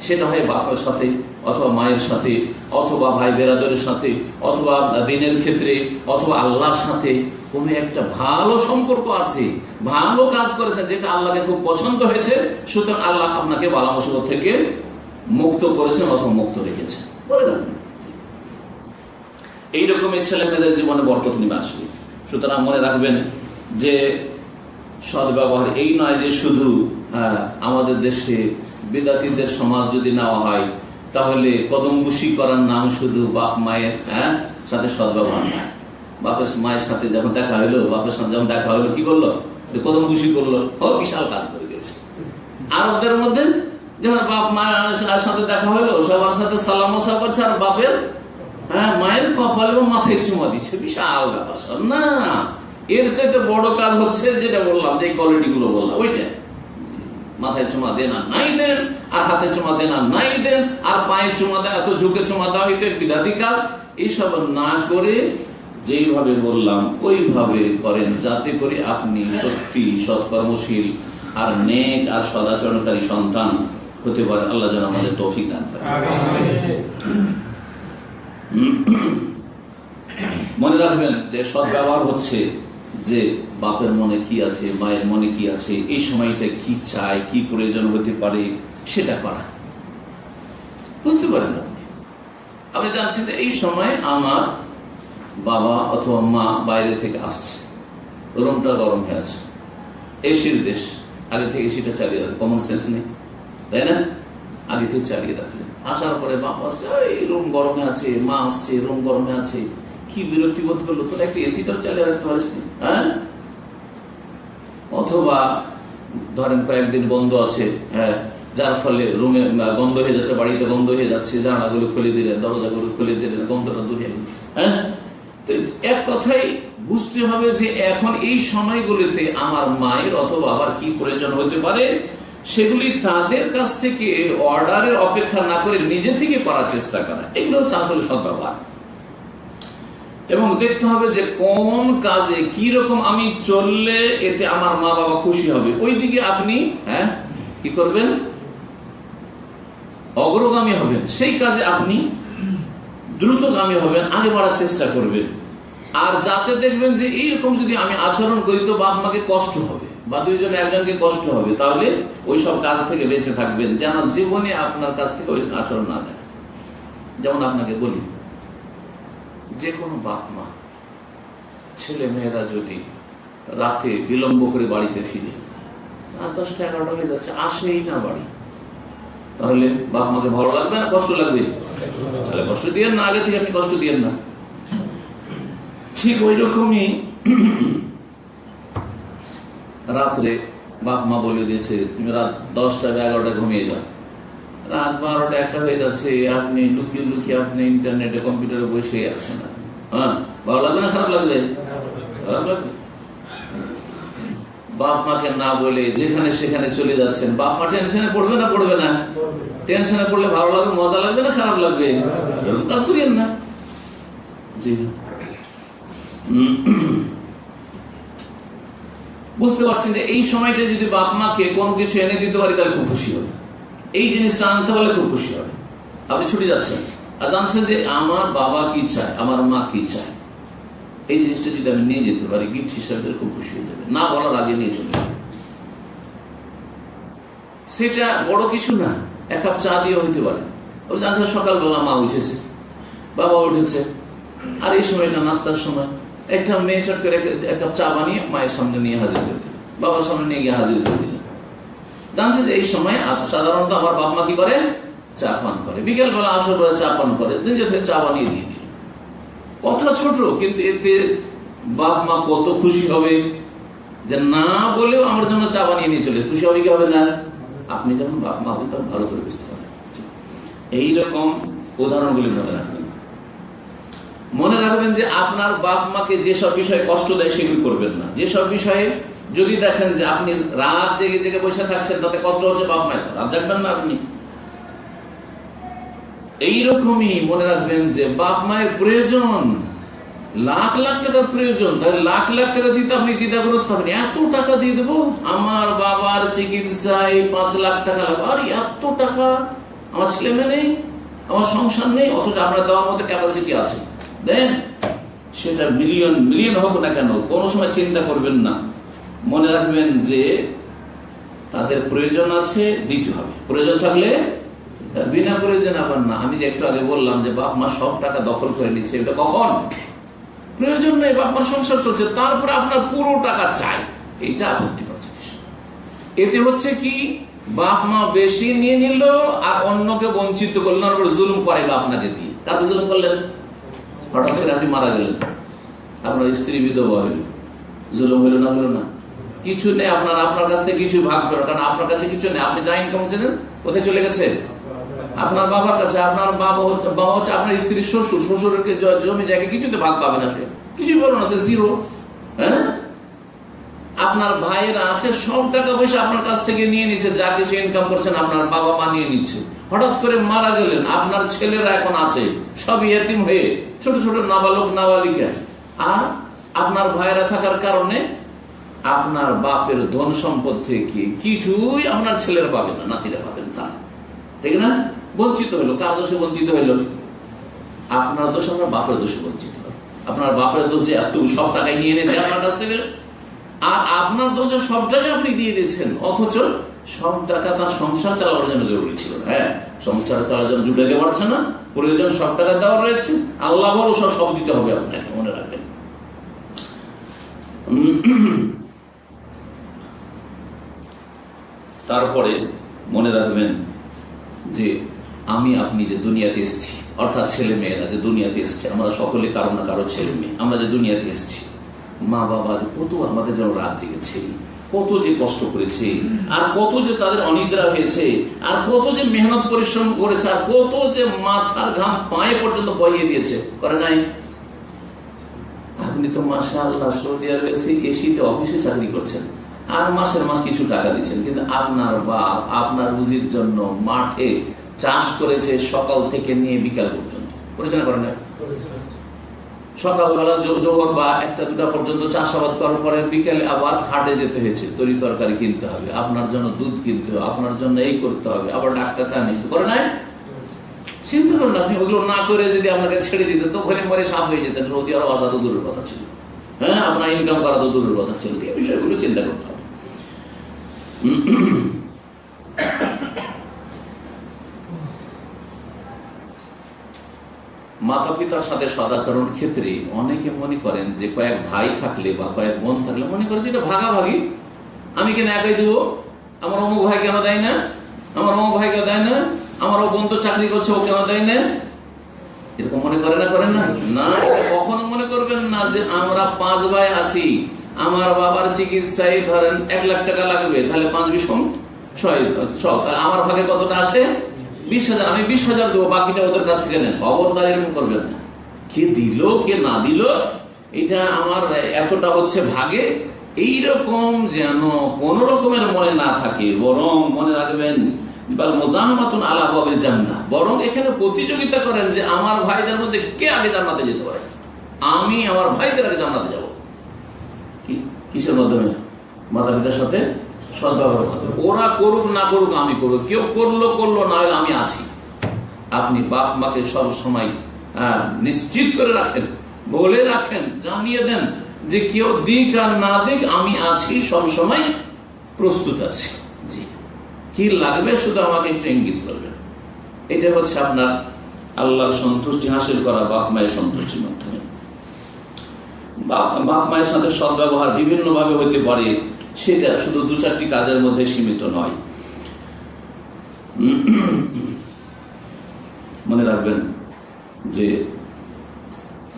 সেটা হয় বাপের সাথে, অথবা মায়ের সাথে, অথবা ভাই বেরাদরের সাথে, অথবা দিনের ক্ষেত্রে, অথবা আল্লাহর সাথে কোনো একটা ভালো সম্পর্ক আছে, ভালো কাজ করেছেন যেটা আল্লাহকে খুব পছন্দ হয়েছে, সুতরাং আল্লাহ আপনাকে বালা মুসিবত থেকে মুক্ত করেছেন অথবা মুক্ত রেখেছেন। বলে রাখবেন এইরকমই ছেলে মেয়েদের জীবনে বরকত নিয়ে আসবে। সুতরাং মনে রাখবেন যে সদ্ব্যবহার এই নয় যে শুধু আমাদের দেশে বিদাতীদের সমাজ যদি নেওয়া হয় তাহলে কদমবুসি করার নাম শুধু বাপ মায়ের সাথে সদ্ব্যবহার নয়। বাপের মায়ের সাথে যখন দেখা হইলো, বাপের সাথে যখন দেখা হইলো কি করলো, কদমবুসি করলো, বিশাল কাজ করে দিয়েছে। আরবদের মধ্যে যখন বাপ মায়ের সাথে দেখা হইলো, সবার সাথে সালাম মোসা করছে, আর বাপের মায়ের কপাল এবং মাথায় চুমা দিচ্ছে, বিশাল ব্যাপার না। এর চাইতে বড় কাজ হচ্ছে যেটা বললাম, যে কোয়ালিটি গুলো বললাম, ওইটা মাথায় চুমা দেন আর নাই দেন, আর হাতে চুমা দেন আর নাই দেন, আর পায়ে চুমা দেন, এত ঝুঁকে চুমা দেওয়া হইতে বিদাতি কাজ। এইসব না করে যেইভাবে বললাম ওইভাবে করেন, যাতে করে আপনি সত্যি সৎকর্মশীল আর নেক আর সদাচরণকারী সন্তান হতে পারেন। আল্লাহ যেন আমাদের তৌফিক দান করেন। মনে রাখবেন যে সদ্ব্যবহার হচ্ছে যে বাপের মনে কি আছে, মায়ের মনে কি আছে, এই সময়টা কি চায়, কি প্রয়োজন হতে পারে, সেটা করা। বুঝতে পারেন আমি জানছি যে এই সময় আমার বাবা অথবা মা বাইরে থেকে আসছে, রুমটা গরম হয়ে আছে, এসির দেশ, আগে থেকে এসিটা চালিয়ে রাখলে, কমন সেন্স নেই তাই না? আগে থেকে চালিয়ে রাখলে, আসার পরে বাপ আসছে, এই রুম গরমে আছে, মা আসছে, রুম গরমে আছে, কি বিরক্তি বোধ করলো, তোর একটা এসিটাও চালিয়ে রাখতে পারিস না। হ্যাঁ, অথবা ধরেন কয়েকদিন বন্ধ আছে, যার ফলে রুমে গন্ধ হয়ে যাচ্ছে, বাড়িতে গন্ধ হয়ে যাচ্ছে, জানালাগুলো খুলে দিলেন, দরজাগুলো খুলে দিলেন, গন্ধটা দূরে গেল। হ্যাঁ, তো এক কথাই বুঝতে হবে যে এখন এই সময়গুলিতে আমার মায়ের অথবা আবার কি প্রয়োজন হতে পারে, সেগুলি তাদের কাছ থেকে অর্ডারের অপেক্ষা না করে নিজে থেকে করার চেষ্টা করা, এগুলো হচ্ছে আসলে সদ্ব্যবহার। এবং দেখতে হবে যে কোন কাজে কি রকম আমি চললে এতে আমার মা বাবা খুশি হবে, ওই দিকে আপনি কি করবেন, অগ্রগামী হবেন, সেই কাজে আপনি দ্রুতগামী হবেন, আগে বাড়ার চেষ্টা করবেন। আর যাতে দেখবেন যে এইরকম যদি আমি আচরণ করি তো বাপ মাকে কষ্ট হবে, বা দুইজনে একজনকে কষ্ট হবে, তাহলে ওই সব কাজ থেকে বেঁচে থাকবেন, যেন জীবনে আপনার কাছ থেকে ওই আচরণ না থাকে। যেমন আপনাকে বলি, যে কোনো বাপ মা ছেলে মেয়েরা যদি রাতে বিলম্ব করে বাড়িতে ফিরে, 10টা 11টা হয়ে যাচ্ছে, আসেই না বাড়ি, তাহলে বাপ মাকে ভালো লাগবে না কষ্ট লাগবে? তাহলে কষ্ট দিয়েন না, আগে থেকে আপনি কষ্ট দিয়েন না। ঠিক ওই রকমই রাত্রে বাপ মা বলে দিয়েছে তুমি রাত 10টা 11টা ঘুমিয়ে যাও, রাত 12টা 1টা হয়ে যাচ্ছে, আপনি লুকিয়ে লুকিয়ে আপনি ইন্টারনেটে কম্পিউটারে বসে আছেন। হ্যাঁ, ভালো লাগবে না খারাপ লাগবে? খারাপ লাগবে। বাপ মাকে না বলে যেখানে সেখানে চলে যাচ্ছেন, বাপ মা টেনশনে পড়বে না পড়বে না? টেনশনে পড়লে ভালো লাগবে, মজা লাগবে না খারাপ লাগবে? এরকম কাজ করিয়েন না। জি, বুঝতে পারছেন যে এই সময়টা যদি বাপ মাকে কোনো কিছু এনে দিতে পারি তাহলে খুব খুশি হবে। এই জিনিসটা আনতে পারলে খুব খুশি হবে। আপনি ছুটে যাচ্ছেন আর জানছেন যে আমার বাবা কি চায়, আমার মা কি চায়, এই জিনিসটা যদি আমি নিয়ে যেতে পারি গিফট হিসাবে খুব খুশি হয়ে যাবে, না বলার আগে নিয়ে চলে যাবে। সেটা বড় কিছু না, 1 কাপ চা দিয়ে হইতে পারে। ওই জানছেন সকালবেলা মা উঠেছে, বাবা উঠেছে, আর এই সময়টা নাস্তার সময় একটা মেয়ে চট করে 1 কাপ চা বানিয়ে মায়ের সামনে নিয়ে হাজির করে দিল, বাবার সামনে নিয়ে গিয়ে হাজির করে দিল। জানছে যে এই সময় সাধারণত আমার বাপ মা কি করে, চা পান করে, বিকেল বেলা আসর বেলা চা পান করে, নিজে থেকে চা বানিয়ে দিয়ে দিল। কথা ছোট, কিন্তু এতে বাপ মা কত খুশি হবে যে না বলেও আমার জন্য চা বানিয়ে নিয়ে চলে খুশি হবে কি হবে না? আপনি যেমন বাপ মা হবে তখন ভালো করে বুঝতে পারেন। এইরকম উদাহরণগুলি মনে রাখবেন। মনে রাখবেন যে আপনার বাপ মাকে যেসব বিষয়ে কষ্ট দেয় সেগুলি করবেন না। যেসব বিষয়ে যদি দেখেন যে আপনি রাত জেগে জেগে বসে থাকছেন তাতে কষ্ট হচ্ছে বাপ মায়ের, রাত জাগবেন না আপনি। এইরকমই মনে রাখবেন যে বাপ মায়ের প্রয়োজন, লাখ লাখ টাকার প্রয়োজন, তাহলে লাখ লাখ টাকা দিতে আপনি দ্বিধাগ্রস্ত হবেন। এত টাকা দিয়ে দেবো, আমার বাবার চিকিৎসায় 5 লাখ টাকা লাগবে, আর এত টাকা আমার ছেলে মেয়ে নেই, আমার সংসার নেই, অথচ আপনার দেওয়ার মধ্যে ক্যাপাসিটি আছে, দেন। সেটা মিলিয়ন মিলিয়ন হোক না কেন, কোনো সময় চিন্তা করবেন না। মনে রাখবেন যে তাদের প্রয়োজন আছে, দিতে হবে। প্রয়োজন থাকলে, বিনা প্রয়োজন আবার না। আমি যে একটু আগে বললাম যে বাপ মা সব টাকা দখল করে নিচ্ছে, এটা কখন? প্রয়োজন নেই, বাপ মার সংসার চলছে, তারপরে আপনার পুরো টাকা চাই, এইটা আপত্তিকর জিনিস। এতে হচ্ছে কি, বাপ মা বেশি নিয়ে নিল আর অন্যকে বঞ্চিত করলেন, আর জুলুম করাইল আপনাকে দিয়ে। কারণ জুলুম করলেন, হঠাৎ করে আপনি মারা গেলেন, আপনার স্ত্রী বিধবা হইল, জুলুম হইল না? হইল না? কিছু নেই আপনার, আপনার কাছ থেকে কিছু ভাগবে না, কারণ আপনার কাছে কিছু নেই। আপনি যা ইনকাম করছেন কোথায় চলে গেছে? আপনার বাবার কাছে। আপনার বাবা হচ্ছে আপনার স্ত্রীর শ্বশুর, শ্বশুরকে জমি জায়গা কিছুতে ভাগ পাবে না, সে কিছুই পাবে না, সে জিরো। হ্যাঁ, আপনার ভাইয়েরা আছে, সব টাকা পয়সা আপনার কাছ থেকে নিয়ে নিচ্ছে, যা কিছু ইনকাম করছেন আপনার বাবা মা নিয়ে নিচ্ছে। হঠাৎ করে মারা গেলেন, আপনার ছেলেরা এখন আছে সব ইয়েতিম হয়ে, ছোট ছোট নাবালক নাবালিকা, আর আপনার ভাইয়েরা থাকার কারণে আপনার বাপের ধন সম্পদ থেকে কিছুই আপনার ছেলেরা পাবে না, নাতিরা পাবেন না, ঠিক না? বঞ্চিত হলো। কার দোষে বঞ্চিত হইল? আপনার দোষ, আপনার বাপের দোষে বঞ্চিত হলো। আপনার বাপের দোষ যে এত সব টাকায় নিয়ে নিয়েছে আপনার কাছ থেকে, আর আপনার দোষে সব টাকা আপনি দিয়ে দিয়েছেন, অথচ সব টাকা তার সংসার চালানোর জন্য জরুরি ছিল। হ্যাঁ, সংসার চালানোর জন্য জুটাইতে পারছে না, প্রয়োজন সব টাকা দেওয়া রয়েছে, আল্লাহ ভরসা সব দিতে হবে আপনাকে, মনে রাখবেন। তারপরে মনে রাখবেন যে আমি আপনি যে দুনিয়াতে এসেছি, অর্থাৎ ছেলে মেয়েরা যে দুনিয়াতে এসছে, আমরা সকলে কারো না কারো ছেলে মেয়ে, আমরা যে দুনিয়াতে এসেছি, মা বাবা যে কত আমাদের জন্য রাত জেগেছে, কত যে কষ্ট করেছে, আর কত যে তাদের অনিদ্রা হয়েছে, আর কত যে মেহনত পরিশ্রম করেছে, আর কত যে মাথার ঘাম পায়ে পর্যন্ত বইয়ে দিয়েছে, করে নাই? আপনি তো মাশাআল্লাহ সৌদি আরবে এসিতে অফিসে চাকরি করছেন, আর মাসের মাস কিছু টাকা দিচ্ছেন, কিন্তু আপনার বাপ আপনার রুজির জন্য মাঠে চাষ করেছে সকাল থেকে নিয়ে বিকাল পর্যন্ত, করেছে না? করে না? সকালবেলা জোহর বা 1টা 2টা পর্যন্ত চাষাবাদ করার পরে বিকেলে আবার হাটে যেতে হয়েছে, তরি তরকারি কিনতে হবে, আপনার জন্য দুধ কিনতে হবে, আপনার জন্য এই করতে হবে, আবার ডাক্তার কানে, করে নাই? চিন্তা করেন আপনি, ওগুলো না করে যদি আপনাকে ছেড়ে দিতে তো ঘরে মরে সাফ হয়ে যেতেন, সৌদি আরব আসা তো দূরের কথা ছিল, হ্যাঁ, আপনার ইনকাম করা তো দূরের কথা ছিল। এই বিষয়গুলো চিন্তা করতে হবে। মাতা পিতার সাথে সদাচরণ ক্ষেত্রে অনেকে মনে করেন যে কয়েক ভাই থাকলে বা কয়েক বোন থাকলে মনে করে যে এটা ভাগাভাগি, আমি কেন একাই দেবো, আমার অমুক ভাই কেন দেয় না, আমার অমুক ভাই কেন দেয় না, আমার ও বোন তো চাকরি করছে, ও কেন দেয় না, এরকম মনে করে না? করেন না? না, এটা কখনো মনে করবেন না যে আমরা 5 ভাই আছি, আমার বাবার চিকিৎসায় ধরেন 1 লাখ টাকা লাগবে, তাহলে 5 বিষম 6, তাহলে আমার ভাগে কতটা আসে? 20,000, আমি 20,000 দেবো, বাকিটা ওদের কাছ থেকে নেন। খবরদার এরকম করবেন না। কে দিল কে না দিল এটা আমার এতটা হচ্ছে ভাগে, এইরকম যেন কোন রকমের মনে না থাকে। বরং মনে রাখবেন বরং এখানে প্রতিযোগিতা করেন যে আমার ভাইদের মধ্যে কে আগে জান্নাতে যেতে পারে, আমি আমার ভাইদের আগে জান্নাতে যাব। কিসের মাধ্যমে? মাতা পিতার সাথে সদ্ব্যবহার মাধ্যমে। ওরা করুক না করুক আমি করবো, কেউ করলো করলো না হলে আমি আছি। আপনি বাপ মাকে সব সময় নিশ্চিত করে রাখেন, বলে রাখেন, জানিয়ে দেন যে কেউ দিক আর না দিক আমি আছি, সব সময় প্রস্তুত আছি। জি, কি লাগবে শুধু আমাকে একটু ইঙ্গিত করবেন। এটা হচ্ছে আপনার আল্লাহর সন্তুষ্টি হাসিল করা বাপ মায়ের সন্তুষ্টির মাধ্যমে। বাপ মায়ের সাথে সদ্ব্যবহার বিভিন্ন ভাবে হইতে পারে, সেটা শুধু 2-4টি কাজের মধ্যে সীমিত নয়। মনে রাখবেন যে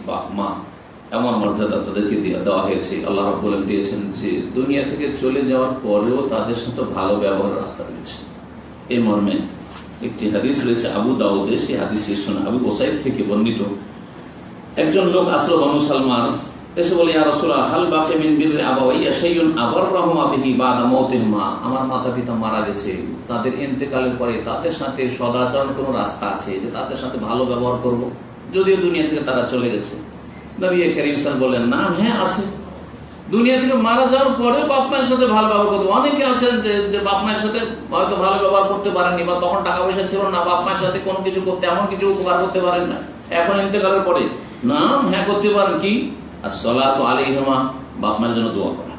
বাপ মা এমন মর্যাদা তাদেরকে দেওয়া হয়েছে, আল্লাহ রাব্বুল আলামিন দিয়েছেন যে দুনিয়া থেকে চলে যাওয়ার পরেও তাদের সাথে ভালো ব্যবহারের রাস্তা রয়েছে। এই মর্মে একটি হাদিস রয়েছে আবু দাউদে, সেই হাদিসের শোনা আবু ওসাইদ থেকে বর্ণিত। একজন লোক আসলো বনু সালমান, এসে বলে ইয়া রাসূলুল্লাহ হাল বাকি মিন বিররি আবাওয়াইয়া শাইউন আবাররাহুমা বিহি বাদা মাউতিহিমা। আমার মাতা পিতা মারা গেছে, তাদের ইন্তেকালের পরে তাদের সাথে সদাচরণ কোনো রাস্তা আছে যে তাদের সাথে ভালো ব্যবহার করব, যদিও দুনিয়া থেকে তারা চলে গেছে? নবী কারীম সাল্লাল্লাহু আলাইহি ওয়াসাল্লাম বললেন না, হ্যাঁ আছে। দুনিয়া থেকে মারা যাওয়ার পরে বাপ মায়ের সাথে ভালো ব্যবহার করতে। অনেকে আছেন যে বাপ মায়ের সাথে হয়তো ভালো ব্যবহার করতে পারেননি, বা তখন টাকা পয়সা ছিল না, বাপ মায়ের সাথে কোনো কিছু করতে, এমন কিছু উপকার করতে পারেন না, এখন ইন্তেকালের পরে না, হ্যাঁ করতে পারেন। কি? আসসালাতু আলাইহিমা, বাপ মায়ের জন্য দোয়া করা,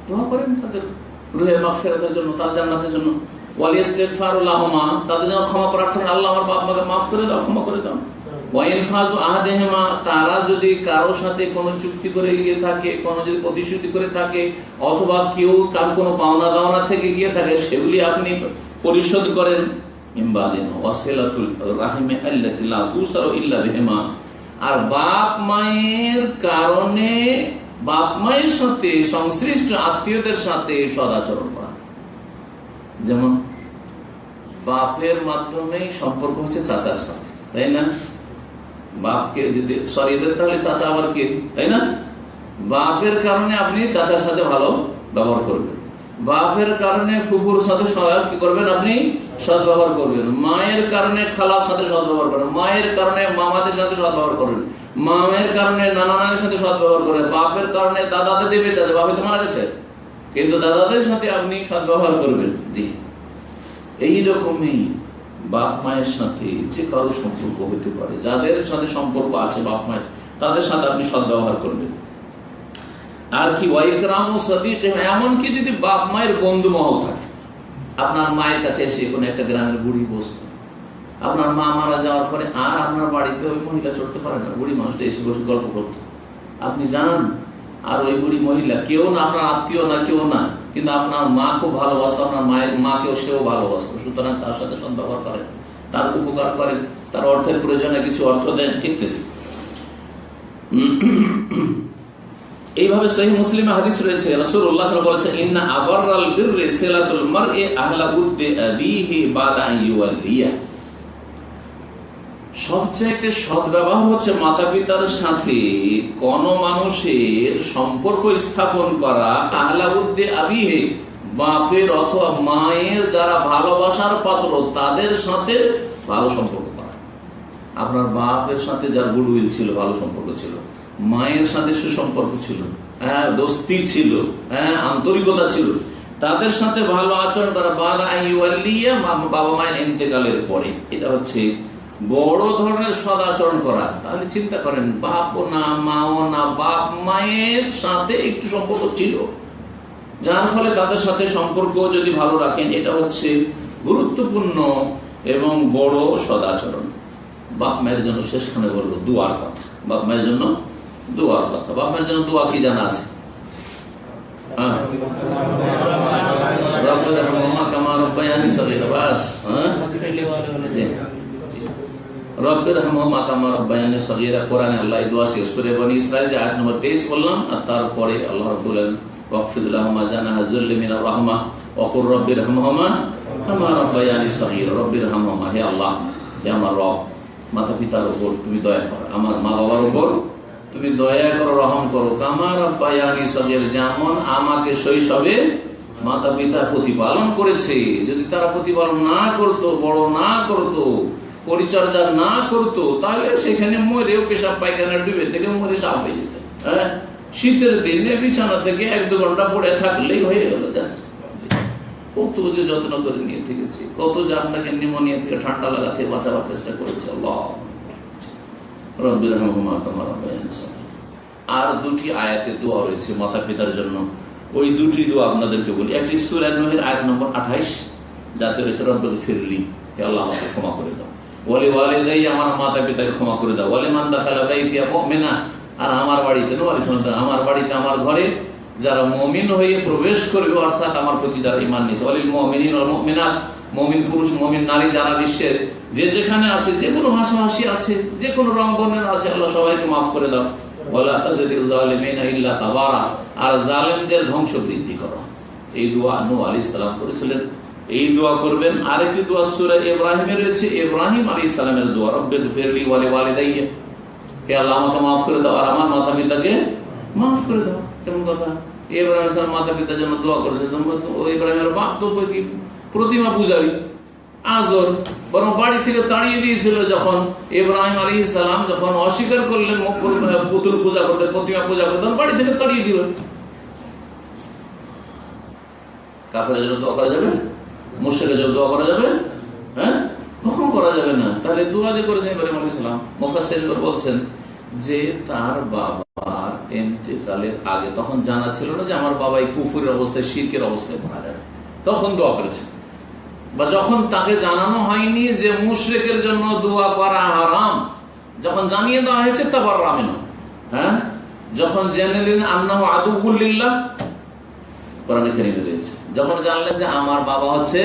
দোয়া করেন তাদের রুহের মাগফিরাতের জন্য, তার জান্নাতের জন্য। ওয়াল ইস্তিগফারু লাহুমা, তাদের জন্য ক্ষমা প্রার্থনা, আল্লাহ আমার বাপ মাকে মাফ করে দাও, ক্ষমা করে দাও। ওয়াইনফাজু আহাদিহিমা, তারা যদি কারোর সাথে কোনো চুক্তি করে গিয়ে থাকে, কোনো যদি প্রতিশ্রুতি করে থাকে, অথবা কেউ কার কোনো পাওনা দাওনা থেকে গিয়ে থাকে, সেগুলি আপনি পরিশোধ করেন। ইমবাদিনা ওয়াসিলাতুল রাহিমি আল্লাতী লা তুসারু ইল্লা বিহিমা, আর বাপ মায়ের কারণে বাপ মায়ের সাথে সংশ্লিষ্ট আত্মীয়দের সাথে সদাচরণ করা। যেমন বাপের মাধ্যমেই সম্পর্ক হচ্ছে চাচার সাথে, তাই না? বাপকে যদি সরি দেন তাহলে চাচা আবার কে, তাই না? বাপের কারণে আপনি চাচার সাথে ভালো ব্যবহার করবেন, বাপের কারণে ফুফুর সাথে কি করবেন, আপনি সৎ ব্যবহার করবেন। মায়ের কারণে খালার সাথে সৎ ব্যবহার করেন, মায়ের কারণে মামাদের সাথে সৎ ব্যবহার করেন, মামের কারণে নানা নানির সাথে সৎ ব্যবহার করেন, বাপের কারণে দাদা দাদি বেঁচে আছে, বাপে তো মারা গেছে, কিন্তু দাদাদের সাথে আপনি সৎ ব্যবহার করবেন। জি, এইরকমই বাপ মায়ের সাথে যে কারো সম্পর্ক হতে পারে, যাদের সাথে সম্পর্ক আছে বাপ মায়ের, তাদের সাথে আপনি সৎ ব্যবহার করবেন। আর কি ওয়াইকরামু সাদিক, এমনকি যদি বাপ মায়ের বন্ধু মহল থাকে, আপনার মায়ের কাছে এসে কোনো একটা গ্রামের বুড়ি বসতো, আপনার মা মারা যাওয়ার পরে আর আপনার বাড়িতে ওই মহিলা চড়তে পারে না, বুড়ি মানুষটা এসে বসে গল্প করতো, আপনি যান, আর ওই বুড়ি মহিলা কেউ না, আপনার আত্মীয় না, কেউ না, কিন্তু আপনার মা খুব ভালোবাসতো, আপনার মায়ের মাকেও সেও ভালোবাসতো, সুতরাং তার সাথে সদ্ব্যবহার করেন, তার উপকার করেন, তার অর্থের প্রয়োজনে কিছু অর্থ দেন ইত্যাদি। এইভাবে সহিহ মুসলিমে হাদিস রয়েছে, রাসূলুল্লাহ সাল্লাল্লাহু আলাইহি ওয়াসাল্লাম বলেছেন ইন্না আবাররাল বিররি সিলাতুল মারই আহলা উদ্দি আবিহি বাদা ইউয়ালিয়া, সবচেয়ে সৎ ব্যবহার হচ্ছে মাতা পিতার সাথে কোন মানুষের সম্পর্ক স্থাপন করা, আহলা উদ্দি আবিহি, বাপের অথবা মায়ের যারা ভালোবাসার পাত্র তাদের সাথে ভালো সম্পর্ক করা। আপনার বাপের সাথে যার গুডউইল ছিল, ভালো সম্পর্ক ছিল, মায়ের সাথে সুসম্পর্ক ছিল, হ্যাঁ দোস্তি ছিল, হ্যাঁ আন্তরিকতা ছিল, তাদের সাথে ভালো আচরণ করা, বাবা মায়ের ইন্তেকালের পরে, এটা হচ্ছে বড় ধরনের সদাচরণ করা। তাহলে চিন্তা করেন, বাপও না মাও না, বাপ মায়ের সাথে একটু সম্পর্ক ছিল, যার ফলে তাদের সাথে সম্পর্ক যদি ভালো রাখেন, এটা হচ্ছে গুরুত্বপূর্ণ এবং বড় সদাচরণ। বাপ মায়ের জন্য শেষখানে বলবো দুয়ার কথা, বাপ মায়ের জন্য দোয়ার কথা। বাপ মায়ের জন্য দোয়া কি জানা আছে? কোরআনে আল্লাহ দোয়া শেষ করে বনি ইসরাইল যে আয়াত নম্বর 23 বললাম, আর তারপরে আল্লাহ রাব্বুল আলামিন ওয়াকফিদ লাহুমা জানাহা যুল্লি মিনার রাহমা ওয়া কুর রাব্বিরহামহুমা কামা রাব্বায়ানি সগীরা, রব্বিরহামহুমা, হে আল্লাহ, হে আমার রব, মাতা পিতার উপর তুমি দয়া করো, আমার মা বাবার উপর তুমি দয়া করো, রহম করো, কামা রাব্বায়ানি সগীরা, যেমন আমাকে শৈশবে মাতা পিতা প্রতিপালন করেছে। যদি তারা প্রতিপালন না করতো, বড় না করতো, পরিচর্যা না করতো, তাহলে সেখানে মরেও পেশাব পায়খানা ডুবে থেকে মরে সাপ হয়ে যেত। হ্যাঁ, শীতের দিনে বিছানা থেকে 1-2 ঘন্টা পড়ে থাকলেই হয়ে গেল। কত যে যত্ন করে নিয়ে থেকেছি, কত যে আপনাকে নিউমোনিয়া থেকে ঠান্ডা লাগা থেকে বাঁচাবার চেষ্টা করেছে আল্লাহ। রব্বিরহামহুমা কামা রাব্বায়ানি সগীরা। আর 2টি আয়াতে দোয়া রয়েছে মাতা পিতার জন্য, ওই 2টি দোয়া আপনাদেরকে বলি। একটি সূরা নূহের আয়াত নম্বর 28, যাতে রয়েছে রব্বিগফিরলি, হে আল্লাহ আমাকে ক্ষমা করে দাও, ওয়ালি ওয়ালিদাইয়া, আমার মাতা পিতাকে ক্ষমা করে দাও, ওয়ালি মান দাখালা বাইতিয়া মুমিনা, আর আমার বাড়িতে, আমার বাড়িতে, আমার ঘরে যারা মুমিন হয়ে প্রবেশ করবে, অর্থাৎ আমার প্রতি যারা ঈমান নিয়েছে, ওয়ালিল মুমিনিন ওয়াল মুমিনাত, মুমিন পুরুষ মুমিন নারী যারা বিশ্বের যে যেখানে আছে, যে কোনো ভাষাভাষী আছে, যে কোনো রং বর্ণের আছে, আল্লাহ সবাইকে মাফ করে দাও, ওয়ালা তাজিদিল যালিমিনা ইল্লা তাবারা, আর জালেমদের ধ্বংস বৃদ্ধি করো। এই দোয়া নূহ আলাইহিস সালাম করেছিলেন, এই দোয়া করবেন। আরেকটি দোয়া সূরা ইব্রাহিমে রয়েছে, ইব্রাহিম আলাইহিস সালামের দোয়া, রব্বিগফিরলি ওয়ালি ওয়ালিদাইয়া, হে আল্লাহ আমাকে মাফ করে দাও আর আমার মাতা পিতাকে মাফ করে দাও। কেমন কথা! ইব্রাহিম আলাইহিস সালাম মাতা পিতার জন্য দোয়া করেছে। ইব্রাহিমের বাপ তো প্রতিমা পূজারী, আজর, বরং বাড়ি থেকে তাড়িয়ে দিয়েছিল যখন ইব্রাহিম আলাইহিস সালাম যখন অস্বীকার করলেন পুতুল পূজা করতে, প্রতিমা পূজা করতে, বাড়ি থেকে তাড়িয়ে দিল। কাফেরের জন্য দোয়া করা যাবে? মুশরিকের জন্য দোয়া করা যাবে? হ্যাঁ, কখন করা যাবে না? তাহলে দোয়া যে করেছেন ইব্রাহিম আলাইহিস সালাম, মুফাসসিররা বলছেন যে তার বাবার ইন্তেকালের আগে, তখন জানা ছিল না যে আমার বাবা এই কুফরের অবস্থায়, শিরকের অবস্থায় মারা যাবে, তখন দোয়া করেছে। বা যখন তাকে জানানো হয়নি যে মুশরিকের জন্য দোয়া করা হারাম, যখন জানিয়ে দেওয়া হয়েছে তাবাররা মিনহু, হ্যাঁ, যখন জেনে নিলেন আন্নাহু আদুউল লিল্লাহ, কোরআনে কারীমে রয়েছে, যখন জানলেন যে আমার বাবা হচ্ছে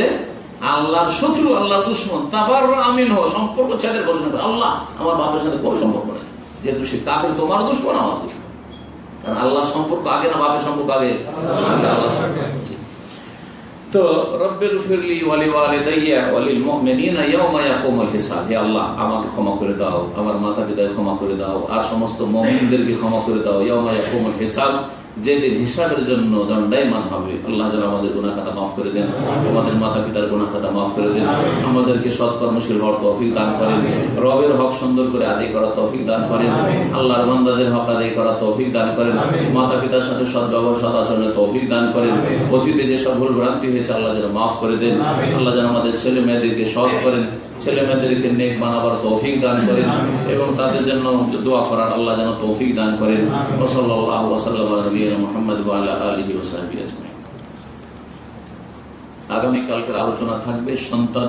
আল্লাহর শত্রু, আল্লাহর দুশমন, তাবাররা মিনহু, সম্পর্ক ছেদের ঘোষণা করে, আল্লাহ আমার বাবার সাথে কোনো সম্পর্ক নেই, যেহেতু সে কাফের, তোমার দুশমন আমার দুশমন। কারণ আল্লাহর সম্পর্ক আগে না বাপের সম্পর্ক আগে? আল্লাহর সম্পর্ক। তো রব্বিগফিরলি ওয়ালি ওয়ালিদাইয়া ওয়ালিল মুমিনিনা ইয়াওমা ইয়াকুমুল হিসাব, হে আল্লাহ আমাকে ক্ষমা করে দাও, আমার মাতা পিতাকে ক্ষমা করে দাও, আর সমস্ত মুমিনদেরকে ক্ষমা করে দাও, ইয়াওমা ইয়াকুমুল হিসাব, যেদিন হিসাবের জন্য দণ্ডায়মান হবে। আল্লাহ যেন আমাদের গুনাহ খাতা মাফ করে দেন, আমাদের মাতা পিতার গুনাহ খাতা মাফ করে দেন, আমাদেরকে সৎকর্মশীল হওয়ার তৌফিক দান করেন, রবের হক সুন্দর করে আদায় করার তৌফিক দান করেন, আল্লাহর বান্দাদের হক আদায় করার তৌফিক দান করেন, মাতা পিতার সাথে সদ্ব্যবহার সদাচরণের তৌফিক দান করেন, অতীতে যেসব ভুল ভ্রান্তি হয়েছে আল্লাহ যেন মাফ করে দেন, আল্লাহ যেন আমাদের ছেলে মেয়েদেরকে সৎ করেন, ছেলে মেয়েদেরকে নেক বানাবার তৌফিক দান করেন, এবং তাদের জন্য দোয়া করার আল্লাহ যেন তৌফিক দান করেন। ওয়া সাল্লাল্লাহু ওয়া সাল্লাম আলা নবিয়িনা মুহাম্মদ ওয়া আলা আলিহি ওয়া সাহবিহি আজমাইন। আগামী কালকের আলোচনা থাকবে সন্তান